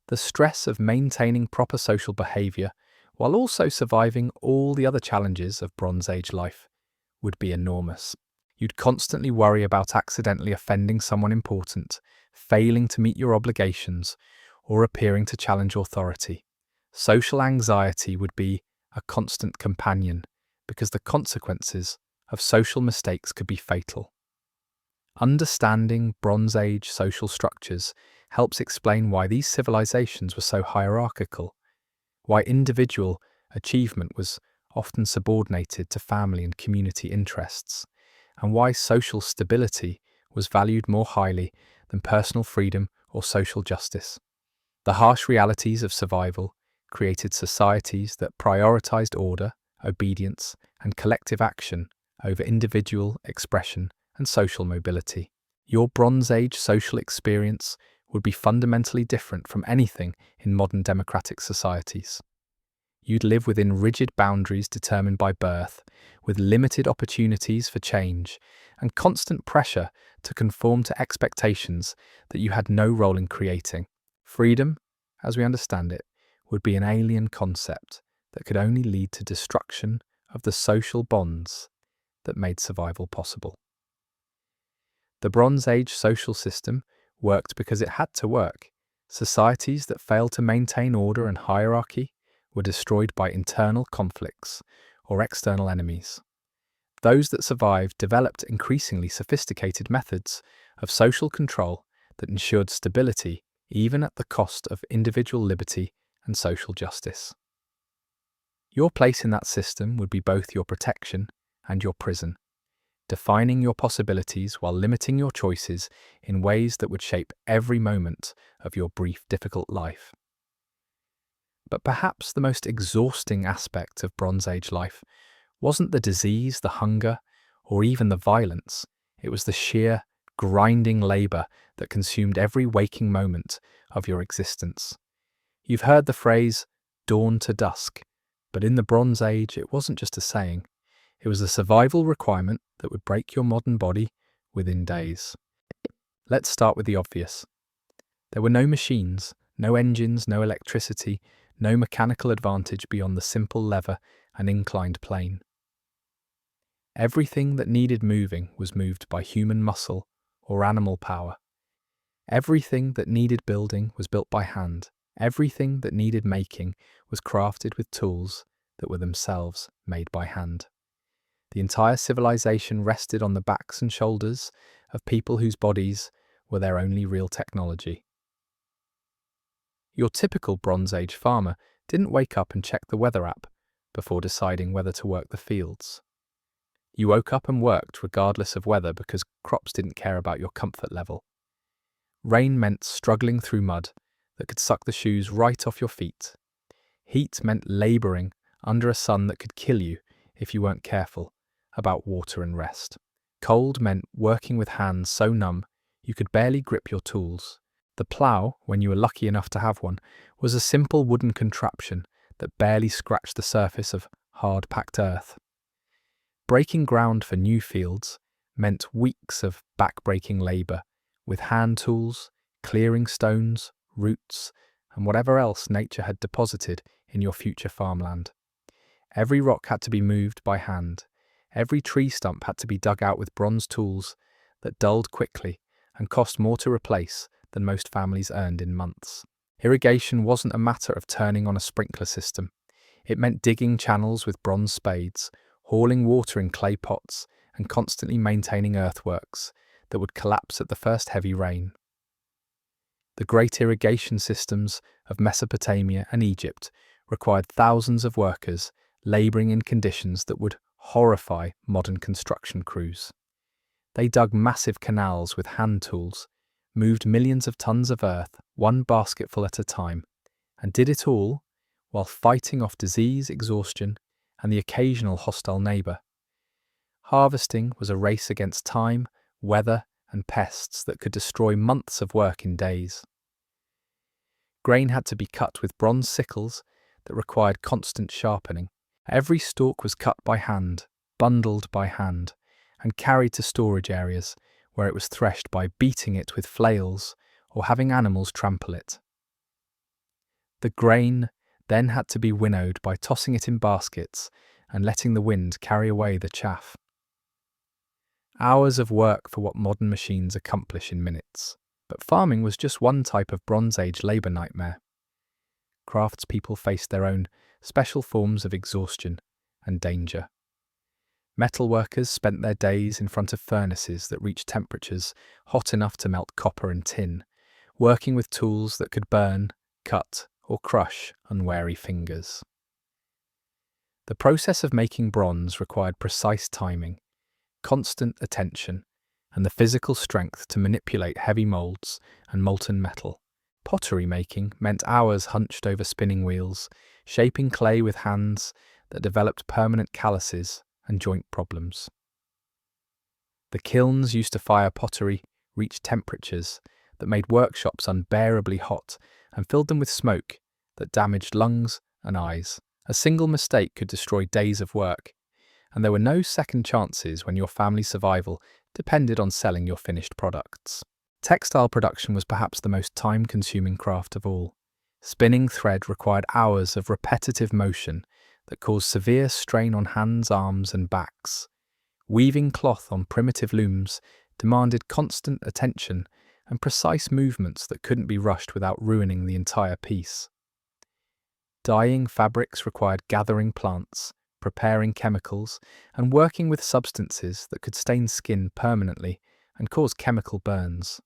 The stress of maintaining proper social behaviour while also surviving all the other challenges of Bronze Age life would be enormous. You'd constantly worry about accidentally offending someone important, failing to meet your obligations, or appearing to challenge authority. Social anxiety would be a constant companion because the consequences of social mistakes could be fatal. Understanding Bronze Age social structures helps explain why these civilizations were so hierarchical, why individual achievement was often subordinated to family and community interests, and why social stability was valued more highly than personal freedom or social justice. The harsh realities of survival created societies that prioritized order, obedience, and collective action over individual expression and social mobility. Your Bronze Age social experience would be fundamentally different from anything in modern democratic societies. You'd live within rigid boundaries determined by birth, with limited opportunities for change and constant pressure to conform to expectations that you had no role in creating. Freedom, as we understand it, would be an alien concept that could only lead to destruction of the social bonds that made survival possible. The Bronze Age social system worked because it had to work. Societies that failed to maintain order and hierarchy were destroyed by internal conflicts or external enemies. Those that survived developed increasingly sophisticated methods of social control that ensured stability even at the cost of individual liberty and social justice. Your place in that system would be both your protection and your prison, defining your possibilities while limiting your choices in ways that would shape every moment of your brief, difficult life. But perhaps the most exhausting aspect of Bronze Age life wasn't the disease, the hunger, or even the violence. It was the sheer, grinding labour that consumed every waking moment of your existence. You've heard the phrase, dawn to dusk, but in the Bronze Age it wasn't just a saying. It was a survival requirement that would break your modern body within days. Let's start with the obvious. There were no machines, no engines, no electricity, no mechanical advantage beyond the simple lever and inclined plane. Everything that needed moving was moved by human muscle or animal power. Everything that needed building was built by hand. Everything that needed making was crafted with tools that were themselves made by hand. The entire civilization rested on the backs and shoulders of people whose bodies were their only real technology. Your typical Bronze Age farmer didn't wake up and check the weather app before deciding whether to work the fields. You woke up and worked regardless of weather because crops didn't care about your comfort level. Rain meant struggling through mud that could suck the shoes right off your feet. Heat meant labouring under a sun that could kill you if you weren't careful about water and rest. Cold meant working with hands so numb you could barely grip your tools. The plough, when you were lucky enough to have one, was a simple wooden contraption that barely scratched the surface of hard-packed earth. Breaking ground for new fields meant weeks of back-breaking labour, with hand tools, clearing stones, roots, and whatever else nature had deposited in your future farmland. Every rock had to be moved by hand. Every tree stump had to be dug out with bronze tools that dulled quickly and cost more to replace than most families earned in months. Irrigation wasn't a matter of turning on a sprinkler system. It meant digging channels with bronze spades, hauling water in clay pots, and constantly maintaining earthworks that would collapse at the first heavy rain. The great irrigation systems of Mesopotamia and Egypt required thousands of workers labouring in conditions that would horrify modern construction crews. They dug massive canals with hand tools, moved millions of tons of earth, one basketful at a time, and did it all while fighting off disease, exhaustion, and the occasional hostile neighbour. Harvesting was a race against time, weather, and pests that could destroy months of work in days. Grain had to be cut with bronze sickles that required constant sharpening. Every stalk was cut by hand, bundled by hand, and carried to storage areas where it was threshed by beating it with flails or having animals trample it. The grain then had to be winnowed by tossing it in baskets and letting the wind carry away the chaff. Hours of work for what modern machines accomplish in minutes. But farming was just one type of Bronze Age labour nightmare. Craftspeople faced their own special forms of exhaustion and danger. Metalworkers spent their days in front of furnaces that reached temperatures hot enough to melt copper and tin, working with tools that could burn, cut, or crush unwary fingers. The process of making bronze required precise timing, constant attention, and the physical strength to manipulate heavy moulds and molten metal. Pottery making meant hours hunched over spinning wheels, shaping clay with hands that developed permanent calluses and joint problems. The kilns used to fire pottery reached temperatures that made workshops unbearably hot and filled them with smoke that damaged lungs and eyes. A single mistake could destroy days of work, and there were no second chances when your family's survival depended on selling your finished products. Textile production was perhaps the most time-consuming craft of all. Spinning thread required hours of repetitive motion that caused severe strain on hands, arms, and backs. Weaving cloth on primitive looms demanded constant attention and precise movements that couldn't be rushed without ruining the entire piece. Dyeing fabrics required gathering plants, preparing chemicals, and working with substances that could stain skin permanently and cause chemical burns.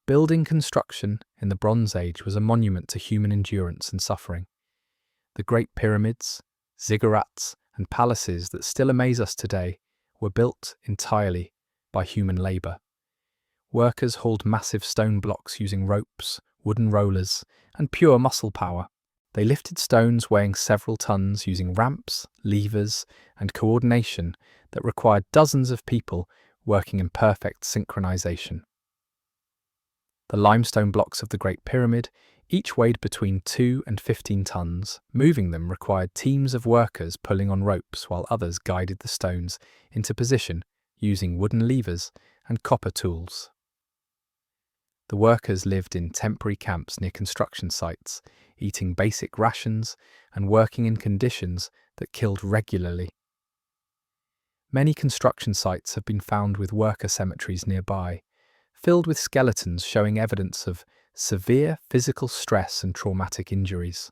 Building construction in the Bronze Age was a monument to human endurance and suffering. The great pyramids, ziggurats, and palaces that still amaze us today were built entirely by human labour. Workers hauled massive stone blocks using ropes, wooden rollers, and pure muscle power. They lifted stones weighing several tons using ramps, levers, and coordination that required dozens of people working in perfect synchronization. The limestone blocks of the Great Pyramid each weighed between 2 and 15 tons. Moving them required teams of workers pulling on ropes while others guided the stones into position using wooden levers and copper tools. The workers lived in temporary camps near construction sites, eating basic rations and working in conditions that killed regularly. Many construction sites have been found with worker cemeteries nearby, filled with skeletons showing evidence of severe physical stress and traumatic injuries.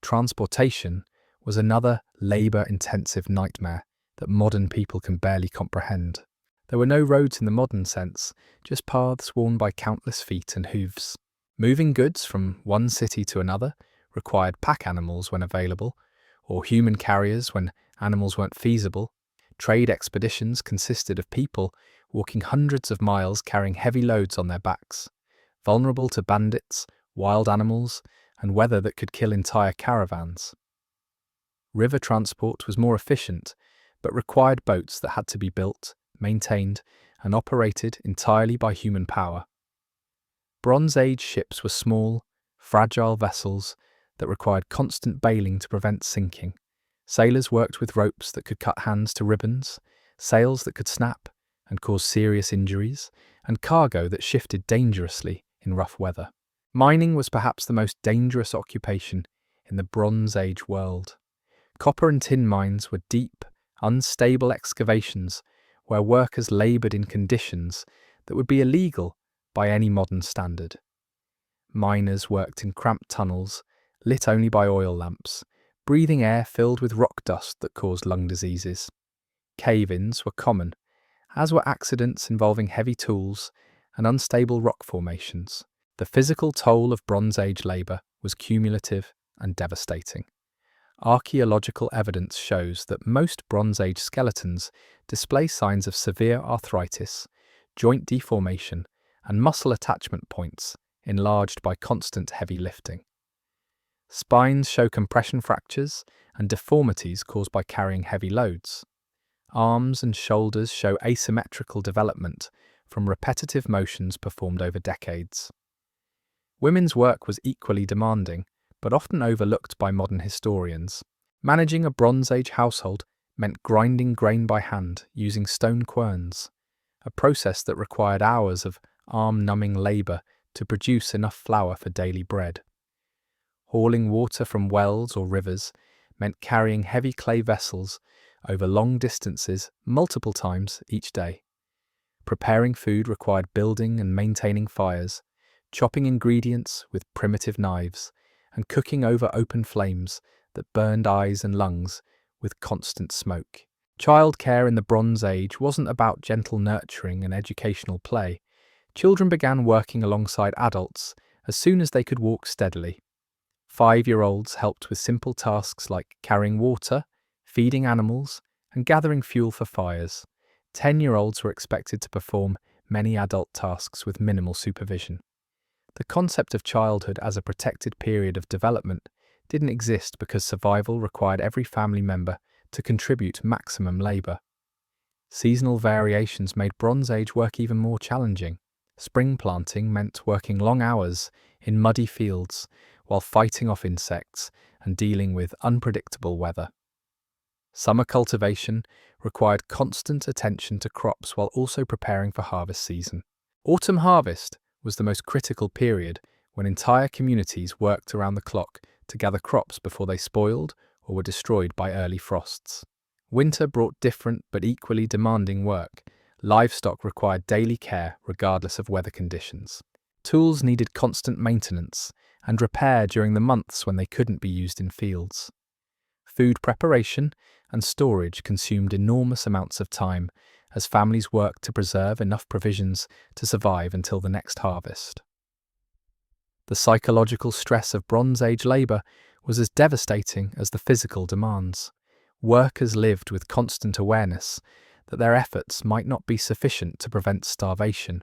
Transportation was another labour-intensive nightmare that modern people can barely comprehend. There were no roads in the modern sense, just paths worn by countless feet and hooves. Moving goods from one city to another required pack animals when available, or human carriers when animals weren't feasible. Trade expeditions consisted of people walking hundreds of miles carrying heavy loads on their backs, vulnerable to bandits, wild animals, and weather that could kill entire caravans. River transport was more efficient, but required boats that had to be built, maintained, and operated entirely by human power. Bronze Age ships were small, fragile vessels that required constant bailing to prevent sinking. Sailors worked with ropes that could cut hands to ribbons, sails that could snap and cause serious injuries, and cargo that shifted dangerously in rough weather. Mining was perhaps the most dangerous occupation in the Bronze Age world. Copper and tin mines were deep, unstable excavations where workers laboured in conditions that would be illegal by any modern standard. Miners worked in cramped tunnels, lit only by oil lamps, breathing air filled with rock dust that caused lung diseases. Cave-ins were common, as were accidents involving heavy tools and unstable rock formations. The physical toll of Bronze Age labour was cumulative and devastating. Archaeological evidence shows that most Bronze Age skeletons display signs of severe arthritis, joint deformation, and muscle attachment points enlarged by constant heavy lifting. Spines show compression fractures and deformities caused by carrying heavy loads. Arms and shoulders show asymmetrical development from repetitive motions performed over decades. Women's work was equally demanding, but often overlooked by modern historians. Managing a Bronze Age household meant grinding grain by hand using stone querns, a process that required hours of arm-numbing labour to produce enough flour for daily bread. Hauling water from wells or rivers meant carrying heavy clay vessels over long distances multiple times each day. Preparing food required building and maintaining fires, chopping ingredients with primitive knives, and cooking over open flames that burned eyes and lungs with constant smoke. Childcare in the Bronze Age wasn't about gentle nurturing and educational play. Children began working alongside adults as soon as they could walk steadily. 5-year-olds helped with simple tasks like carrying water, feeding animals, and gathering fuel for fires. 10-year-olds were expected to perform many adult tasks with minimal supervision. The concept of childhood as a protected period of development didn't exist because survival required every family member to contribute maximum labour. Seasonal variations made Bronze Age work even more challenging. Spring planting meant working long hours in muddy fields while fighting off insects and dealing with unpredictable weather. Summer cultivation required constant attention to crops while also preparing for harvest season. Autumn harvest was the most critical period when entire communities worked around the clock to gather crops before they spoiled or were destroyed by early frosts. Winter brought different but equally demanding work. Livestock required daily care regardless of weather conditions. Tools needed constant maintenance and repair during the months when they couldn't be used in fields. Food preparation and storage consumed enormous amounts of time as families worked to preserve enough provisions to survive until the next harvest. The psychological stress of Bronze Age labour was as devastating as the physical demands. Workers lived with constant awareness that their efforts might not be sufficient to prevent starvation,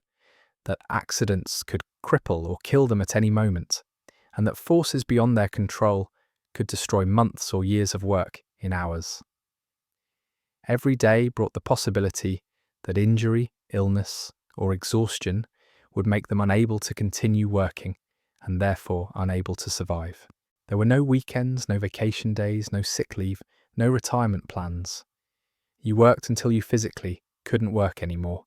that accidents could cripple or kill them at any moment, and that forces beyond their control could destroy months or years of work in hours. Every day brought the possibility that injury, illness, or exhaustion would make them unable to continue working and therefore unable to survive. There were no weekends, no vacation days, no sick leave, no retirement plans. You worked until you physically couldn't work anymore,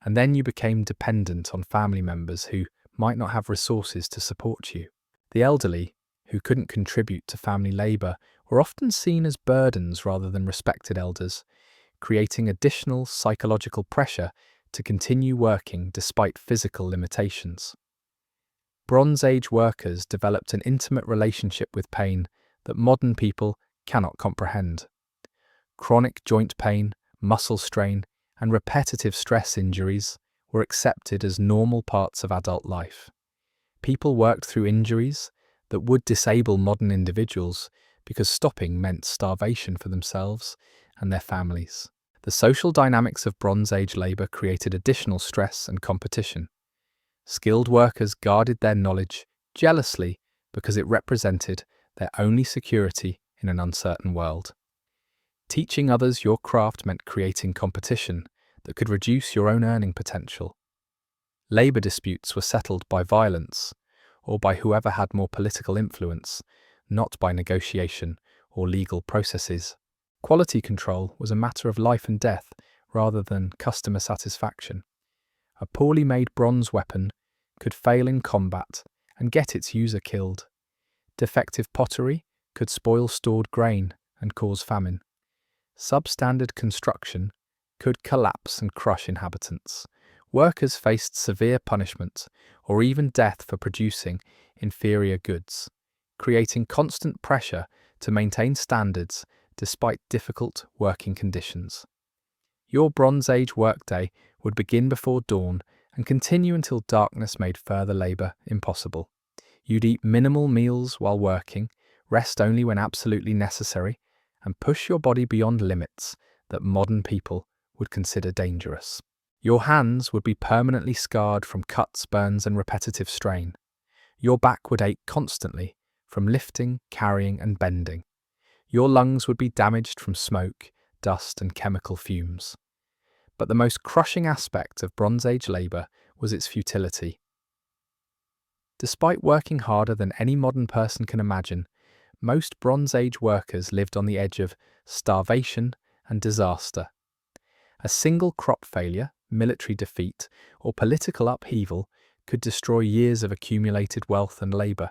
and then you became dependent on family members who might not have resources to support you. The elderly, who couldn't contribute to family labour, were often seen as burdens rather than respected elders, creating additional psychological pressure to continue working despite physical limitations. Bronze Age workers developed an intimate relationship with pain that modern people cannot comprehend. Chronic joint pain, muscle strain, and repetitive stress injuries were accepted as normal parts of adult life. People worked through injuries that would disable modern individuals because stopping meant starvation for themselves and their families. The social dynamics of Bronze Age labour created additional stress and competition. Skilled workers guarded their knowledge jealously because it represented their only security in an uncertain world. Teaching others your craft meant creating competition that could reduce your own earning potential. Labour disputes were settled by violence or by whoever had more political influence, not by negotiation or legal processes. Quality control was a matter of life and death rather than customer satisfaction. A poorly made bronze weapon could fail in combat and get its user killed. Defective pottery could spoil stored grain and cause famine. Substandard construction could collapse and crush inhabitants. Workers faced severe punishment or even death for producing inferior goods, creating constant pressure to maintain standards despite difficult working conditions. Your Bronze Age workday would begin before dawn and continue until darkness made further labour impossible. You'd eat minimal meals while working, rest only when absolutely necessary, and push your body beyond limits that modern people would consider dangerous. Your hands would be permanently scarred from cuts, burns, and repetitive strain. Your back would ache constantly from lifting, carrying, and bending. Your lungs would be damaged from smoke, dust, and chemical fumes. But the most crushing aspect of Bronze Age labour was its futility. Despite working harder than any modern person can imagine, most Bronze Age workers lived on the edge of starvation and disaster. A single crop failure, military defeat, or political upheaval could destroy years of accumulated wealth and labour.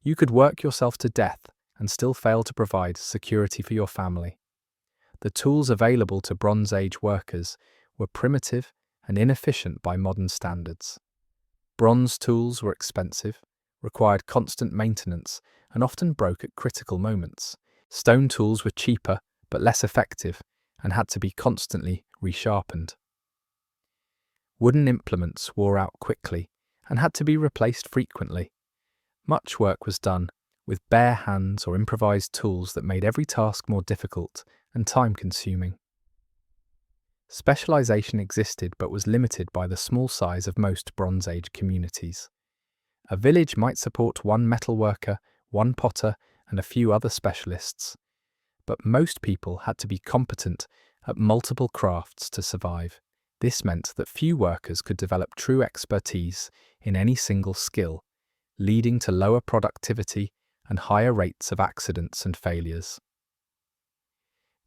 You could work yourself to death and still fail to provide security for your family. The tools available to Bronze Age workers were primitive and inefficient by modern standards. Bronze tools were expensive, required constant maintenance, and often broke at critical moments. Stone tools were cheaper but less effective and had to be constantly resharpened. Wooden implements wore out quickly and had to be replaced frequently. Much work was done with bare hands or improvised tools that made every task more difficult and time-consuming. Specialization existed but was limited by the small size of most Bronze Age communities. A village might support one metalworker, one potter, and a few other specialists, but most people had to be competent at multiple crafts to survive. This meant that few workers could develop true expertise in any single skill, leading to lower productivity and higher rates of accidents and failures.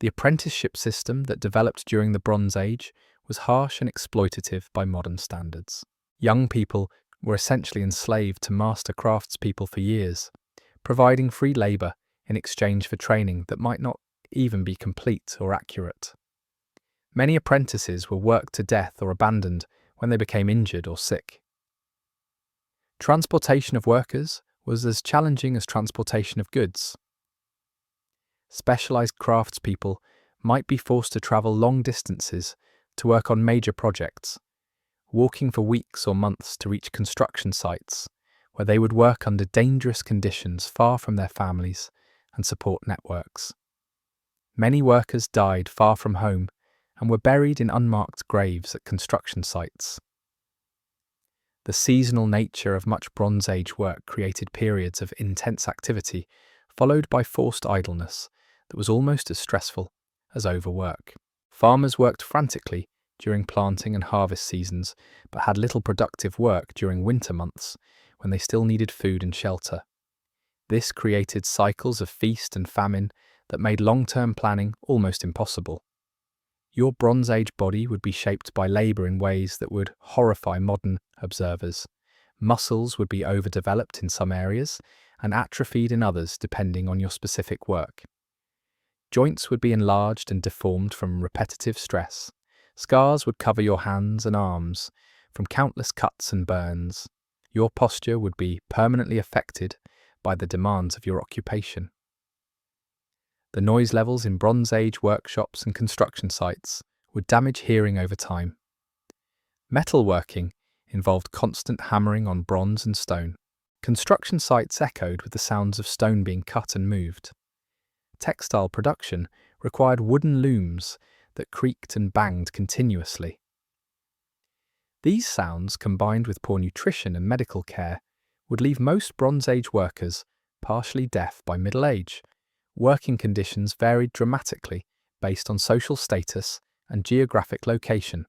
The apprenticeship system that developed during the Bronze Age was harsh and exploitative by modern standards. Young people were essentially enslaved to master craftspeople for years, providing free labour in exchange for training that might not even be complete or accurate. Many apprentices were worked to death or abandoned when they became injured or sick. Transportation of workers was as challenging as transportation of goods. Specialised craftspeople might be forced to travel long distances to work on major projects, walking for weeks or months to reach construction sites, where they would work under dangerous conditions far from their families and support networks. Many workers died far from home and were buried in unmarked graves at construction sites. The seasonal nature of much Bronze Age work created periods of intense activity, followed by forced idleness that was almost as stressful as overwork. Farmers worked frantically during planting and harvest seasons, but had little productive work during winter months when they still needed food and shelter. This created cycles of feast and famine that made long-term planning almost impossible. Your Bronze Age body would be shaped by labour in ways that would horrify modern observers. Muscles would be overdeveloped in some areas and atrophied in others depending on your specific work. Joints would be enlarged and deformed from repetitive stress. Scars would cover your hands and arms from countless cuts and burns. Your posture would be permanently affected by the demands of your occupation. The noise levels in Bronze Age workshops and construction sites would damage hearing over time. Metalworking involved constant hammering on bronze and stone. Construction sites echoed with the sounds of stone being cut and moved. Textile production required wooden looms that creaked and banged continuously. These sounds, combined with poor nutrition and medical care, would leave most Bronze Age workers partially deaf by middle age. Working conditions varied dramatically based on social status and geographic location.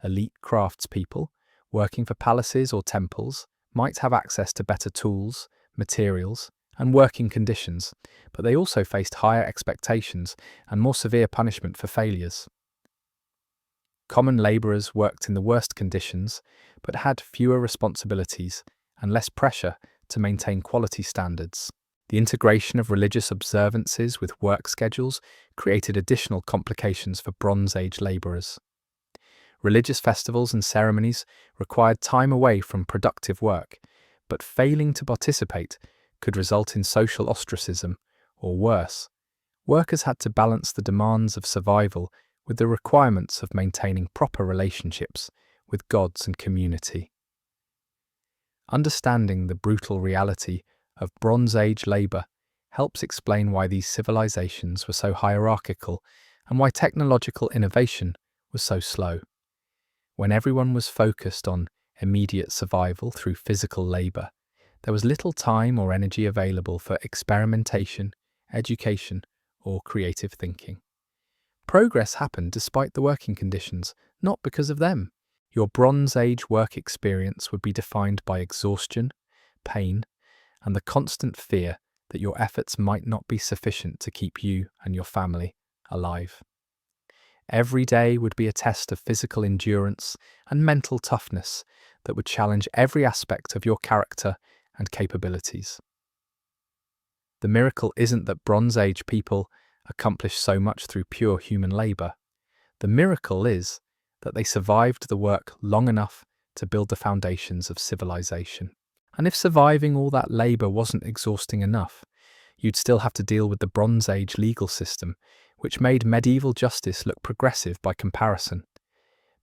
Elite craftspeople, working for palaces or temples, might have access to better tools, materials, and working conditions, but they also faced higher expectations and more severe punishment for failures. Common labourers worked in the worst conditions, but had fewer responsibilities and less pressure to maintain quality standards. The integration of religious observances with work schedules created additional complications for Bronze Age labourers. Religious festivals and ceremonies required time away from productive work, but failing to participate could result in social ostracism, or worse. Workers had to balance the demands of survival with the requirements of maintaining proper relationships with gods and community. Understanding the brutal reality of Bronze Age labour helps explain why these civilizations were so hierarchical and why technological innovation was so slow. When everyone was focused on immediate survival through physical labour, there was little time or energy available for experimentation, education, or creative thinking. Progress happened despite the working conditions, not because of them. Your Bronze Age work experience would be defined by exhaustion, pain, and the constant fear that your efforts might not be sufficient to keep you and your family alive. Every day would be a test of physical endurance and mental toughness that would challenge every aspect of your character and capabilities. The miracle isn't that Bronze Age people accomplished so much through pure human labour. The miracle is that they survived the work long enough to build the foundations of civilization. And if surviving all that labour wasn't exhausting enough, you'd still have to deal with the Bronze Age legal system, which made medieval justice look progressive by comparison.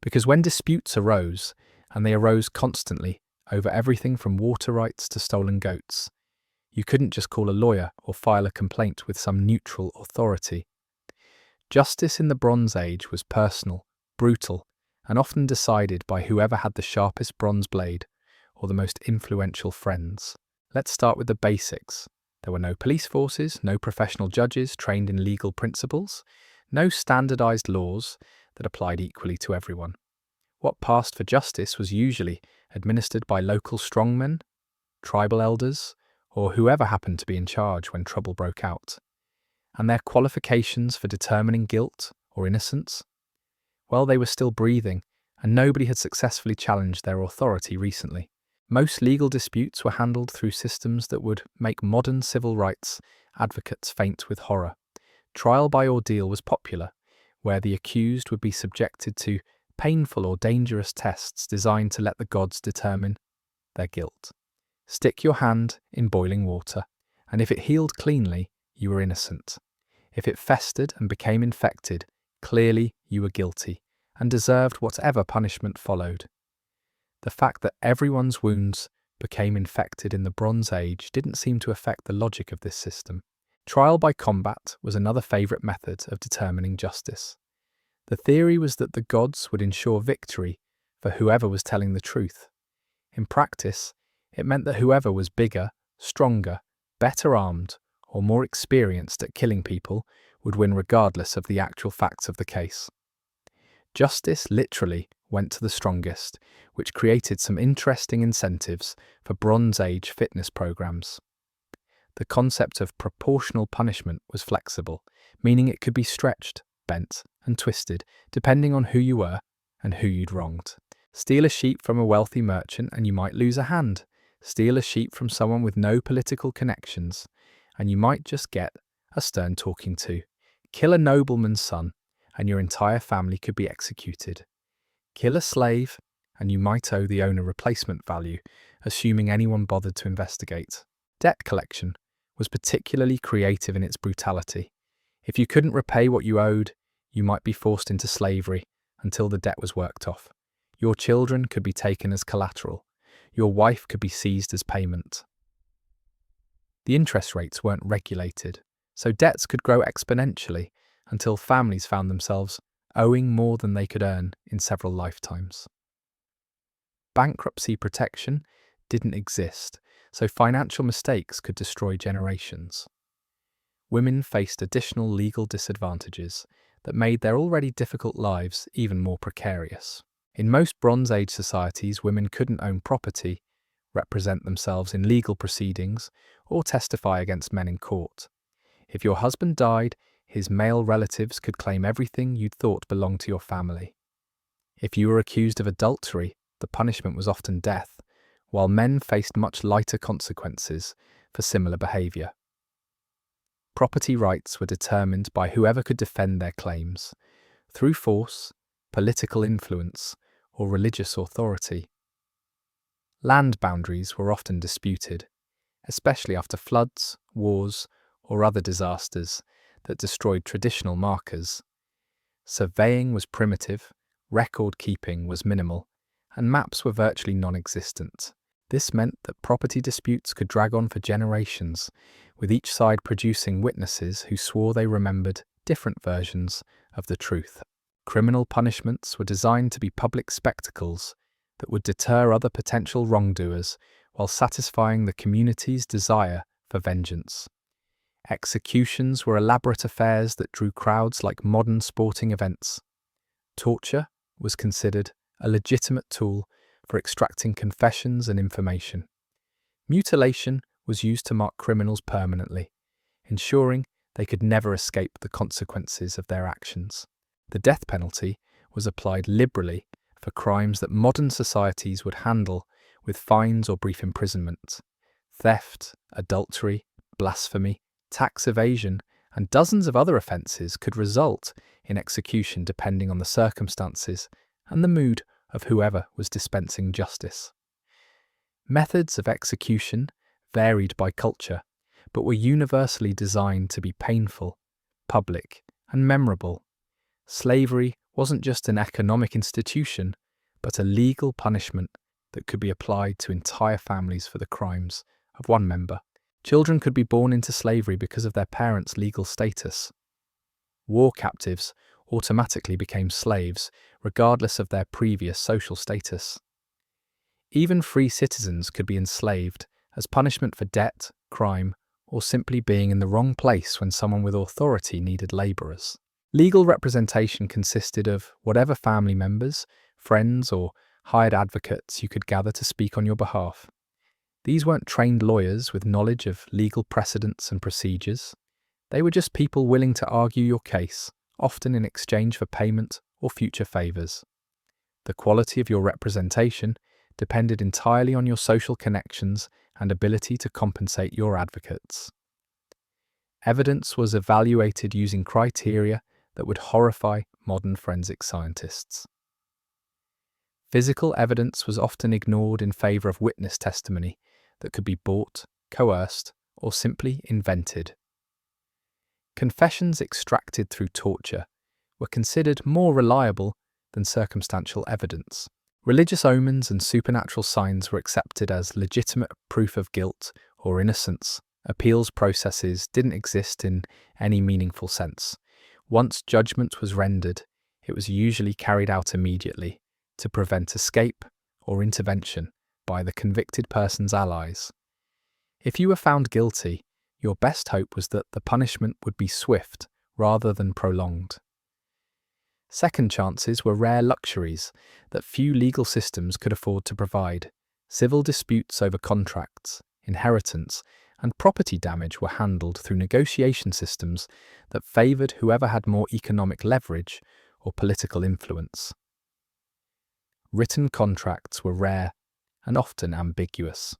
Because when disputes arose, and they arose constantly over everything from water rights to stolen goats, you couldn't just call a lawyer or file a complaint with some neutral authority. Justice in the Bronze Age was personal, brutal, and often decided by whoever had the sharpest bronze blade or the most influential friends. Let's start with the basics. There were no police forces, no professional judges trained in legal principles, no standardized laws that applied equally to everyone. What passed for justice was usually administered by local strongmen, tribal elders, or whoever happened to be in charge when trouble broke out. And their qualifications for determining guilt or innocence? Well, they were still breathing, and nobody had successfully challenged their authority recently. Most legal disputes were handled through systems that would make modern civil rights advocates faint with horror. Trial by ordeal was popular, where the accused would be subjected to painful or dangerous tests designed to let the gods determine their guilt. Stick your hand in boiling water, and if it healed cleanly, you were innocent. If it festered and became infected, clearly you were guilty, and deserved whatever punishment followed. The fact that everyone's wounds became infected in the Bronze Age didn't seem to affect the logic of this system. Trial by combat was another favourite method of determining justice. The theory was that the gods would ensure victory for whoever was telling the truth. In practice, it meant that whoever was bigger, stronger, better armed, or more experienced at killing people would win regardless of the actual facts of the case. Justice literally went to the strongest, which created some interesting incentives for Bronze Age fitness programs. The concept of proportional punishment was flexible, meaning it could be stretched, bent, and twisted depending on who you were and who you'd wronged. Steal a sheep from a wealthy merchant and you might lose a hand. Steal a sheep from someone with no political connections and you might just get a stern talking to. Kill a nobleman's son and your entire family could be executed. Kill a slave and you might owe the owner replacement value, assuming anyone bothered to investigate. Debt collection was particularly creative in its brutality. If you couldn't repay what you owed, you might be forced into slavery until the debt was worked off. Your children could be taken as collateral. Your wife could be seized as payment. The interest rates weren't regulated, so debts could grow exponentially until families found themselves owing more than they could earn in several lifetimes. Bankruptcy protection didn't exist, so financial mistakes could destroy generations. Women faced additional legal disadvantages that made their already difficult lives even more precarious. In most Bronze Age societies, women couldn't own property, represent themselves in legal proceedings, or testify against men in court. If your husband died, his male relatives could claim everything you'd thought belonged to your family. If you were accused of adultery, the punishment was often death, while men faced much lighter consequences for similar behaviour. Property rights were determined by whoever could defend their claims, through force, political influence, or religious authority. Land boundaries were often disputed, especially after floods, wars, or other disasters that destroyed traditional markers. Surveying was primitive, record-keeping was minimal, and maps were virtually non-existent. This meant that property disputes could drag on for generations, with each side producing witnesses who swore they remembered different versions of the truth. Criminal punishments were designed to be public spectacles that would deter other potential wrongdoers while satisfying the community's desire for vengeance. Executions were elaborate affairs that drew crowds like modern sporting events. Torture was considered a legitimate tool for extracting confessions and information. Mutilation was used to mark criminals permanently, ensuring they could never escape the consequences of their actions. The death penalty was applied liberally for crimes that modern societies would handle with fines or brief imprisonment. Theft, adultery, blasphemy, tax evasion, and dozens of other offences could result in execution depending on the circumstances and the mood of whoever was dispensing justice. Methods of execution varied by culture, but were universally designed to be painful, public, and memorable. Slavery wasn't just an economic institution, but a legal punishment that could be applied to entire families for the crimes of one member. Children could be born into slavery because of their parents' legal status. War captives automatically became slaves, regardless of their previous social status. Even free citizens could be enslaved as punishment for debt, crime, or simply being in the wrong place when someone with authority needed labourers. Legal representation consisted of whatever family members, friends, or hired advocates you could gather to speak on your behalf. These weren't trained lawyers with knowledge of legal precedents and procedures. They were just people willing to argue your case, often in exchange for payment or future favours. The quality of your representation depended entirely on your social connections and ability to compensate your advocates. Evidence was evaluated using criteria that would horrify modern forensic scientists. Physical evidence was often ignored in favour of witness testimony that could be bought, coerced, or simply invented. Confessions extracted through torture were considered more reliable than circumstantial evidence. Religious omens and supernatural signs were accepted as legitimate proof of guilt or innocence. Appeals processes didn't exist in any meaningful sense. Once judgment was rendered, it was usually carried out immediately to prevent escape or intervention by the convicted person's allies. If you were found guilty, your best hope was that the punishment would be swift rather than prolonged. Second chances were rare luxuries that few legal systems could afford to provide. Civil disputes over contracts, inheritance, and property damage were handled through negotiation systems that favoured whoever had more economic leverage or political influence. Written contracts were rare and often ambiguous.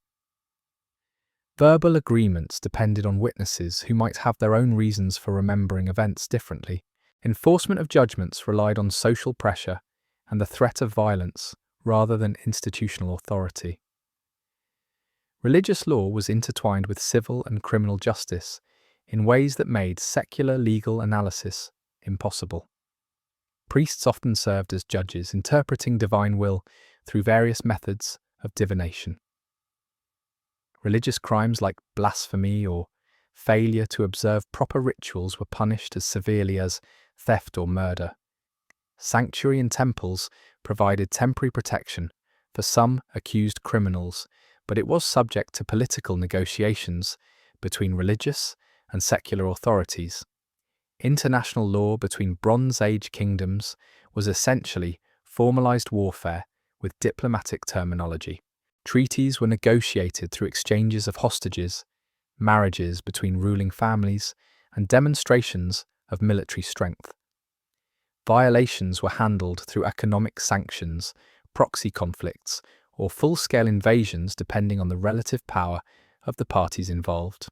Verbal agreements depended on witnesses who might have their own reasons for remembering events differently. Enforcement of judgments relied on social pressure and the threat of violence rather than institutional authority. Religious law was intertwined with civil and criminal justice in ways that made secular legal analysis impossible. Priests often served as judges, interpreting divine will through various methods of divination. Religious crimes like blasphemy or failure to observe proper rituals were punished as severely as theft or murder. Sanctuary and temples provided temporary protection for some accused criminals, but it was subject to political negotiations between religious and secular authorities. International law between Bronze Age kingdoms was essentially formalized warfare with diplomatic terminology. Treaties were negotiated through exchanges of hostages, marriages between ruling families, and demonstrations of military strength. Violations were handled through economic sanctions, proxy conflicts, or full-scale invasions depending on the relative power of the parties involved.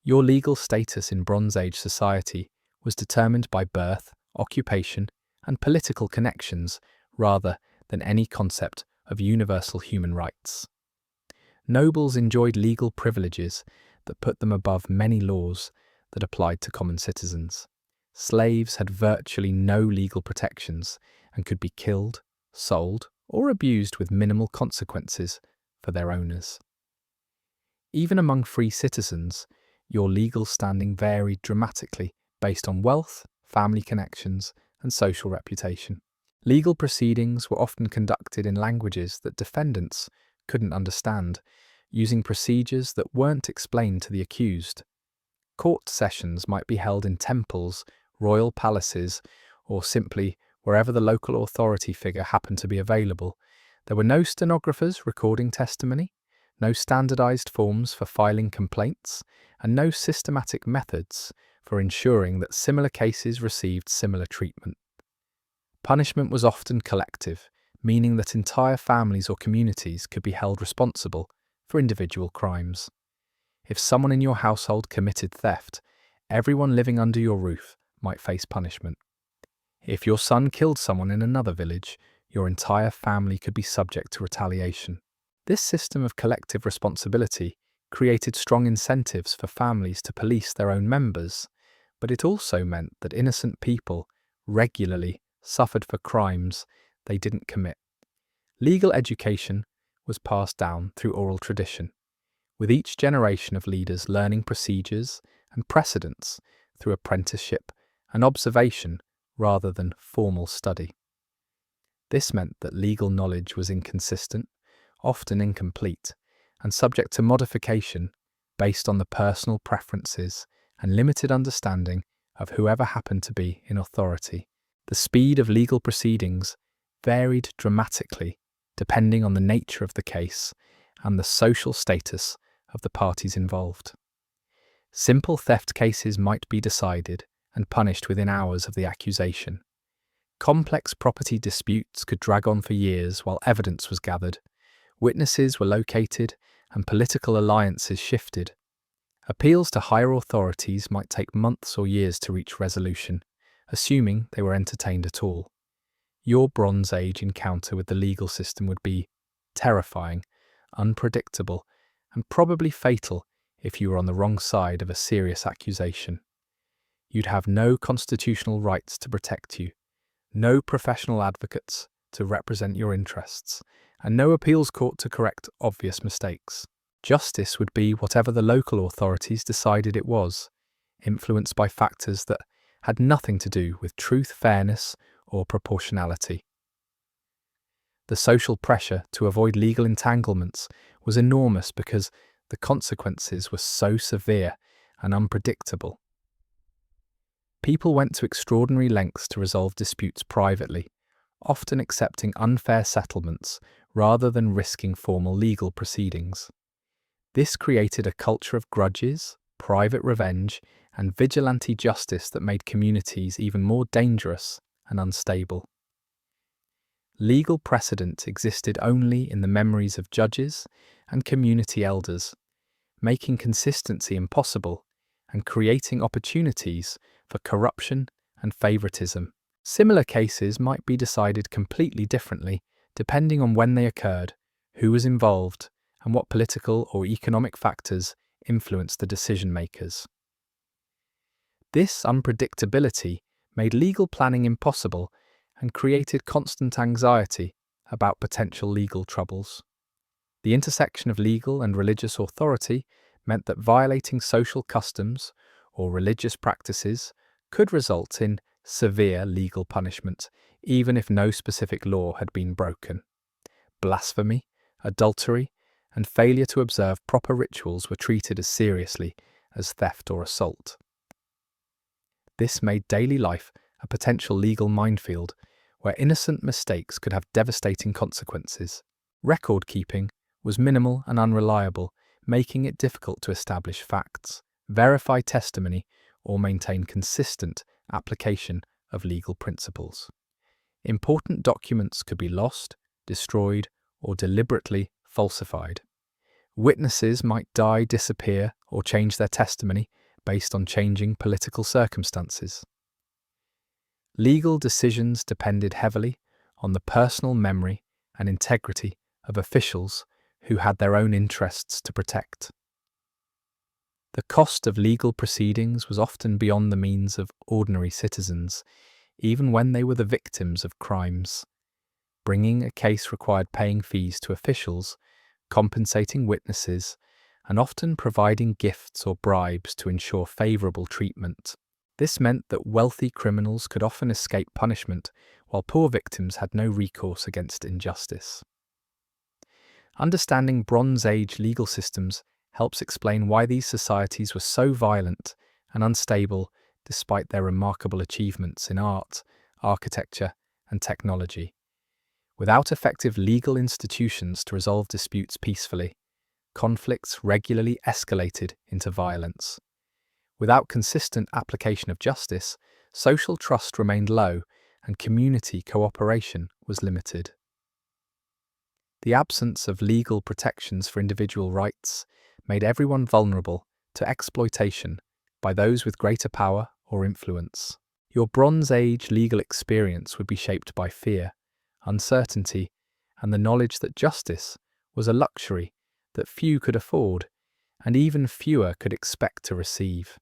Your legal status in Bronze Age society was determined by birth, occupation, and political connections rather than any concept of universal human rights. Nobles enjoyed legal privileges that put them above many laws that applied to common citizens. Slaves had virtually no legal protections and could be killed, sold, or abused with minimal consequences for their owners. Even among free citizens, your legal standing varied dramatically based on wealth, family connections, and social reputation. Legal proceedings were often conducted in languages that defendants couldn't understand, using procedures that weren't explained to the accused. Court sessions might be held in temples, royal palaces, or simply wherever the local authority figure happened to be available. There were no stenographers recording testimony, no standardized forms for filing complaints, and no systematic methods for ensuring that similar cases received similar treatment. Punishment was often collective, meaning that entire families or communities could be held responsible for individual crimes. If someone in your household committed theft, everyone living under your roof might face punishment. If your son killed someone in another village, your entire family could be subject to retaliation. This system of collective responsibility created strong incentives for families to police their own members, but it also meant that innocent people regularly suffered for crimes they didn't commit. Legal education was passed down through oral tradition, with each generation of leaders learning procedures and precedents through apprenticeship and observation rather than formal study. This meant that legal knowledge was inconsistent, often incomplete, and subject to modification based on the personal preferences and limited understanding of whoever happened to be in authority. The speed of legal proceedings varied dramatically depending on the nature of the case and the social status of the parties involved. Simple theft cases might be decided and punished within hours of the accusation. Complex property disputes could drag on for years while evidence was gathered, witnesses were located, and political alliances shifted. Appeals to higher authorities might take months or years to reach resolution, assuming they were entertained at all. Your Bronze Age encounter with the legal system would be terrifying, unpredictable, and probably fatal if you were on the wrong side of a serious accusation. You'd have no constitutional rights to protect you, no professional advocates to represent your interests, and no appeals court to correct obvious mistakes. Justice would be whatever the local authorities decided it was, influenced by factors that had nothing to do with truth, fairness, or proportionality. The social pressure to avoid legal entanglements was enormous because the consequences were so severe and unpredictable. People went to extraordinary lengths to resolve disputes privately, often accepting unfair settlements rather than risking formal legal proceedings. This created a culture of grudges, private revenge, and vigilante justice that made communities even more dangerous and unstable. Legal precedent existed only in the memories of judges and community elders, making consistency impossible and creating opportunities for corruption and favoritism. Similar cases might be decided completely differently depending on when they occurred, who was involved, and what political or economic factors influenced the decision makers. This unpredictability made legal planning impossible and created constant anxiety about potential legal troubles. The intersection of legal and religious authority meant that violating social customs or religious practices could result in severe legal punishment, even if no specific law had been broken. Blasphemy, adultery, and failure to observe proper rituals were treated as seriously as theft or assault. This made daily life a potential legal minefield where innocent mistakes could have devastating consequences. Record keeping was minimal and unreliable, making it difficult to establish facts, verify testimony, or maintain consistent application of legal principles. Important documents could be lost, destroyed, or deliberately falsified. Witnesses might die, disappear, or change their testimony based on changing political circumstances. Legal decisions depended heavily on the personal memory and integrity of officials who had their own interests to protect. The cost of legal proceedings was often beyond the means of ordinary citizens, even when they were the victims of crimes. Bringing a case required paying fees to officials, compensating witnesses, and often providing gifts or bribes to ensure favourable treatment. This meant that wealthy criminals could often escape punishment, while poor victims had no recourse against injustice. Understanding Bronze Age legal systems helps explain why these societies were so violent and unstable despite their remarkable achievements in art, architecture, and technology. Without effective legal institutions to resolve disputes peacefully, conflicts regularly escalated into violence. Without consistent application of justice, social trust remained low and community cooperation was limited. The absence of legal protections for individual rights made everyone vulnerable to exploitation by those with greater power or influence. Your Bronze Age legal experience would be shaped by fear, uncertainty, and the knowledge that justice was a luxury that few could afford, and even fewer could expect to receive.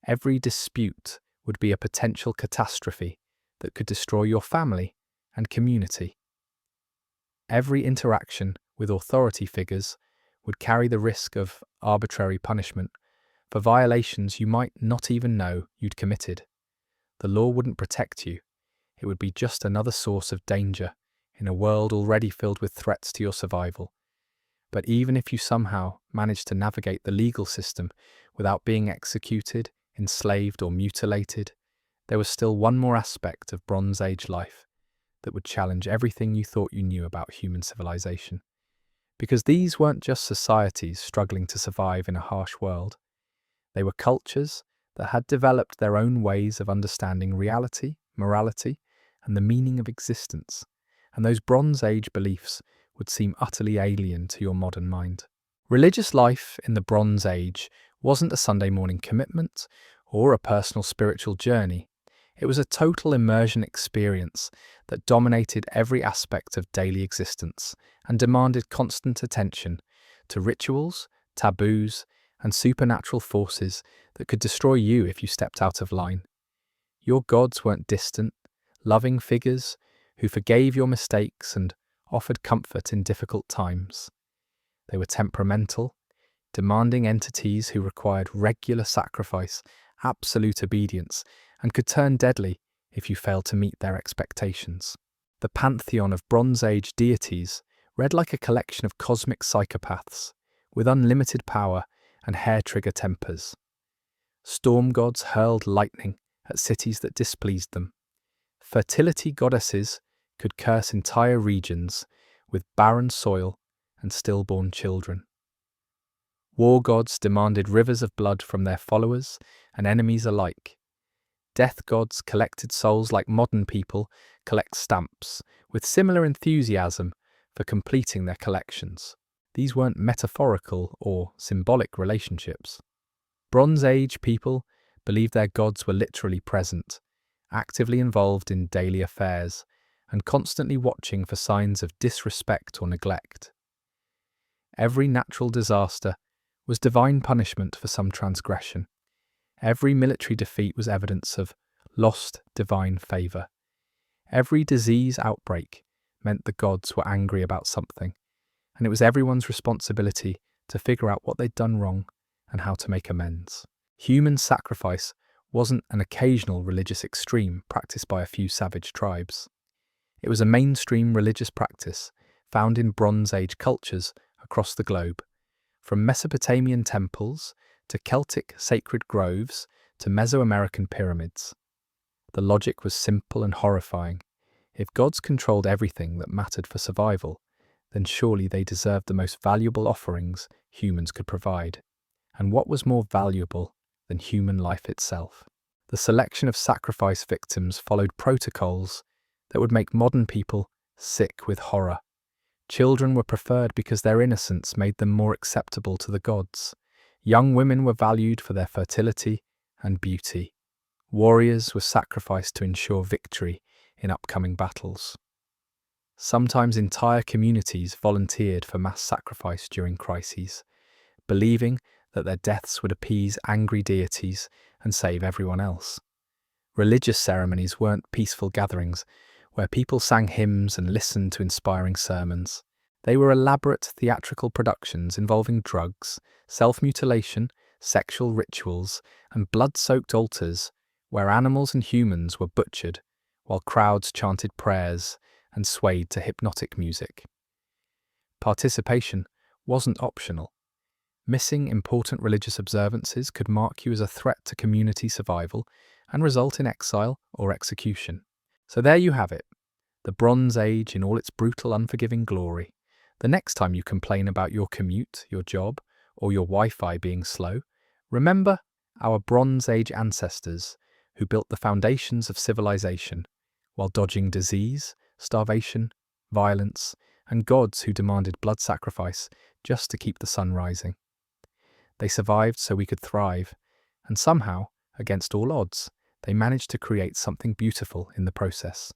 Every dispute would be a potential catastrophe that could destroy your family and community. Every interaction with authority figures would carry the risk of arbitrary punishment for violations you might not even know you'd committed. The law wouldn't protect you. It would be just another source of danger in a world already filled with threats to your survival. But even if you somehow managed to navigate the legal system without being executed, enslaved, or mutilated, there was still one more aspect of Bronze Age life that would challenge everything you thought you knew about human civilization. Because these weren't just societies struggling to survive in a harsh world. They were cultures that had developed their own ways of understanding reality, morality, and the meaning of existence, and those Bronze Age beliefs would seem utterly alien to your modern mind. Religious life in the Bronze Age wasn't a Sunday morning commitment or a personal spiritual journey. It was a total immersion experience that dominated every aspect of daily existence and demanded constant attention to rituals, taboos, and supernatural forces that could destroy you if you stepped out of line. Your gods weren't distant, loving figures who forgave your mistakes and offered comfort in difficult times. They were temperamental, demanding entities who required regular sacrifice, absolute obedience, and could turn deadly if you failed to meet their expectations. The pantheon of Bronze Age deities read like a collection of cosmic psychopaths with unlimited power and hair-trigger tempers. Storm gods hurled lightning at cities that displeased them. Fertility goddesses could curse entire regions with barren soil and stillborn children. War gods demanded rivers of blood from their followers and enemies alike. Death gods collected souls like modern people collect stamps, with similar enthusiasm for completing their collections. These weren't metaphorical or symbolic relationships. Bronze Age people believed their gods were literally present, actively involved in daily affairs, and constantly watching for signs of disrespect or neglect. Every natural disaster was divine punishment for some transgression. Every military defeat was evidence of lost divine favour. Every disease outbreak meant the gods were angry about something, and it was everyone's responsibility to figure out what they'd done wrong and how to make amends. Human sacrifice wasn't an occasional religious extreme practiced by a few savage tribes. It was a mainstream religious practice found in Bronze Age cultures across the globe, from Mesopotamian temples to Celtic sacred groves to Mesoamerican pyramids. The logic was simple and horrifying. If gods controlled everything that mattered for survival, then surely they deserved the most valuable offerings humans could provide. And what was more valuable than human life itself? The selection of sacrifice victims followed protocols that would make modern people sick with horror. Children were preferred because their innocence made them more acceptable to the gods. Young women were valued for their fertility and beauty. Warriors were sacrificed to ensure victory in upcoming battles. Sometimes entire communities volunteered for mass sacrifice during crises, believing that their deaths would appease angry deities and save everyone else. Religious ceremonies weren't peaceful gatherings where people sang hymns and listened to inspiring sermons. They were elaborate theatrical productions involving drugs, self-mutilation, sexual rituals, and blood-soaked altars where animals and humans were butchered while crowds chanted prayers and swayed to hypnotic music. Participation wasn't optional. Missing important religious observances could mark you as a threat to community survival and result in exile or execution. So there you have it, the Bronze Age in all its brutal, unforgiving glory. The next time you complain about your commute, your job, or your Wi-Fi being slow, remember our Bronze Age ancestors who built the foundations of civilization while dodging disease, starvation, violence, and gods who demanded blood sacrifice just to keep the sun rising. They survived so we could thrive, and somehow, against all odds, they managed to create something beautiful in the process.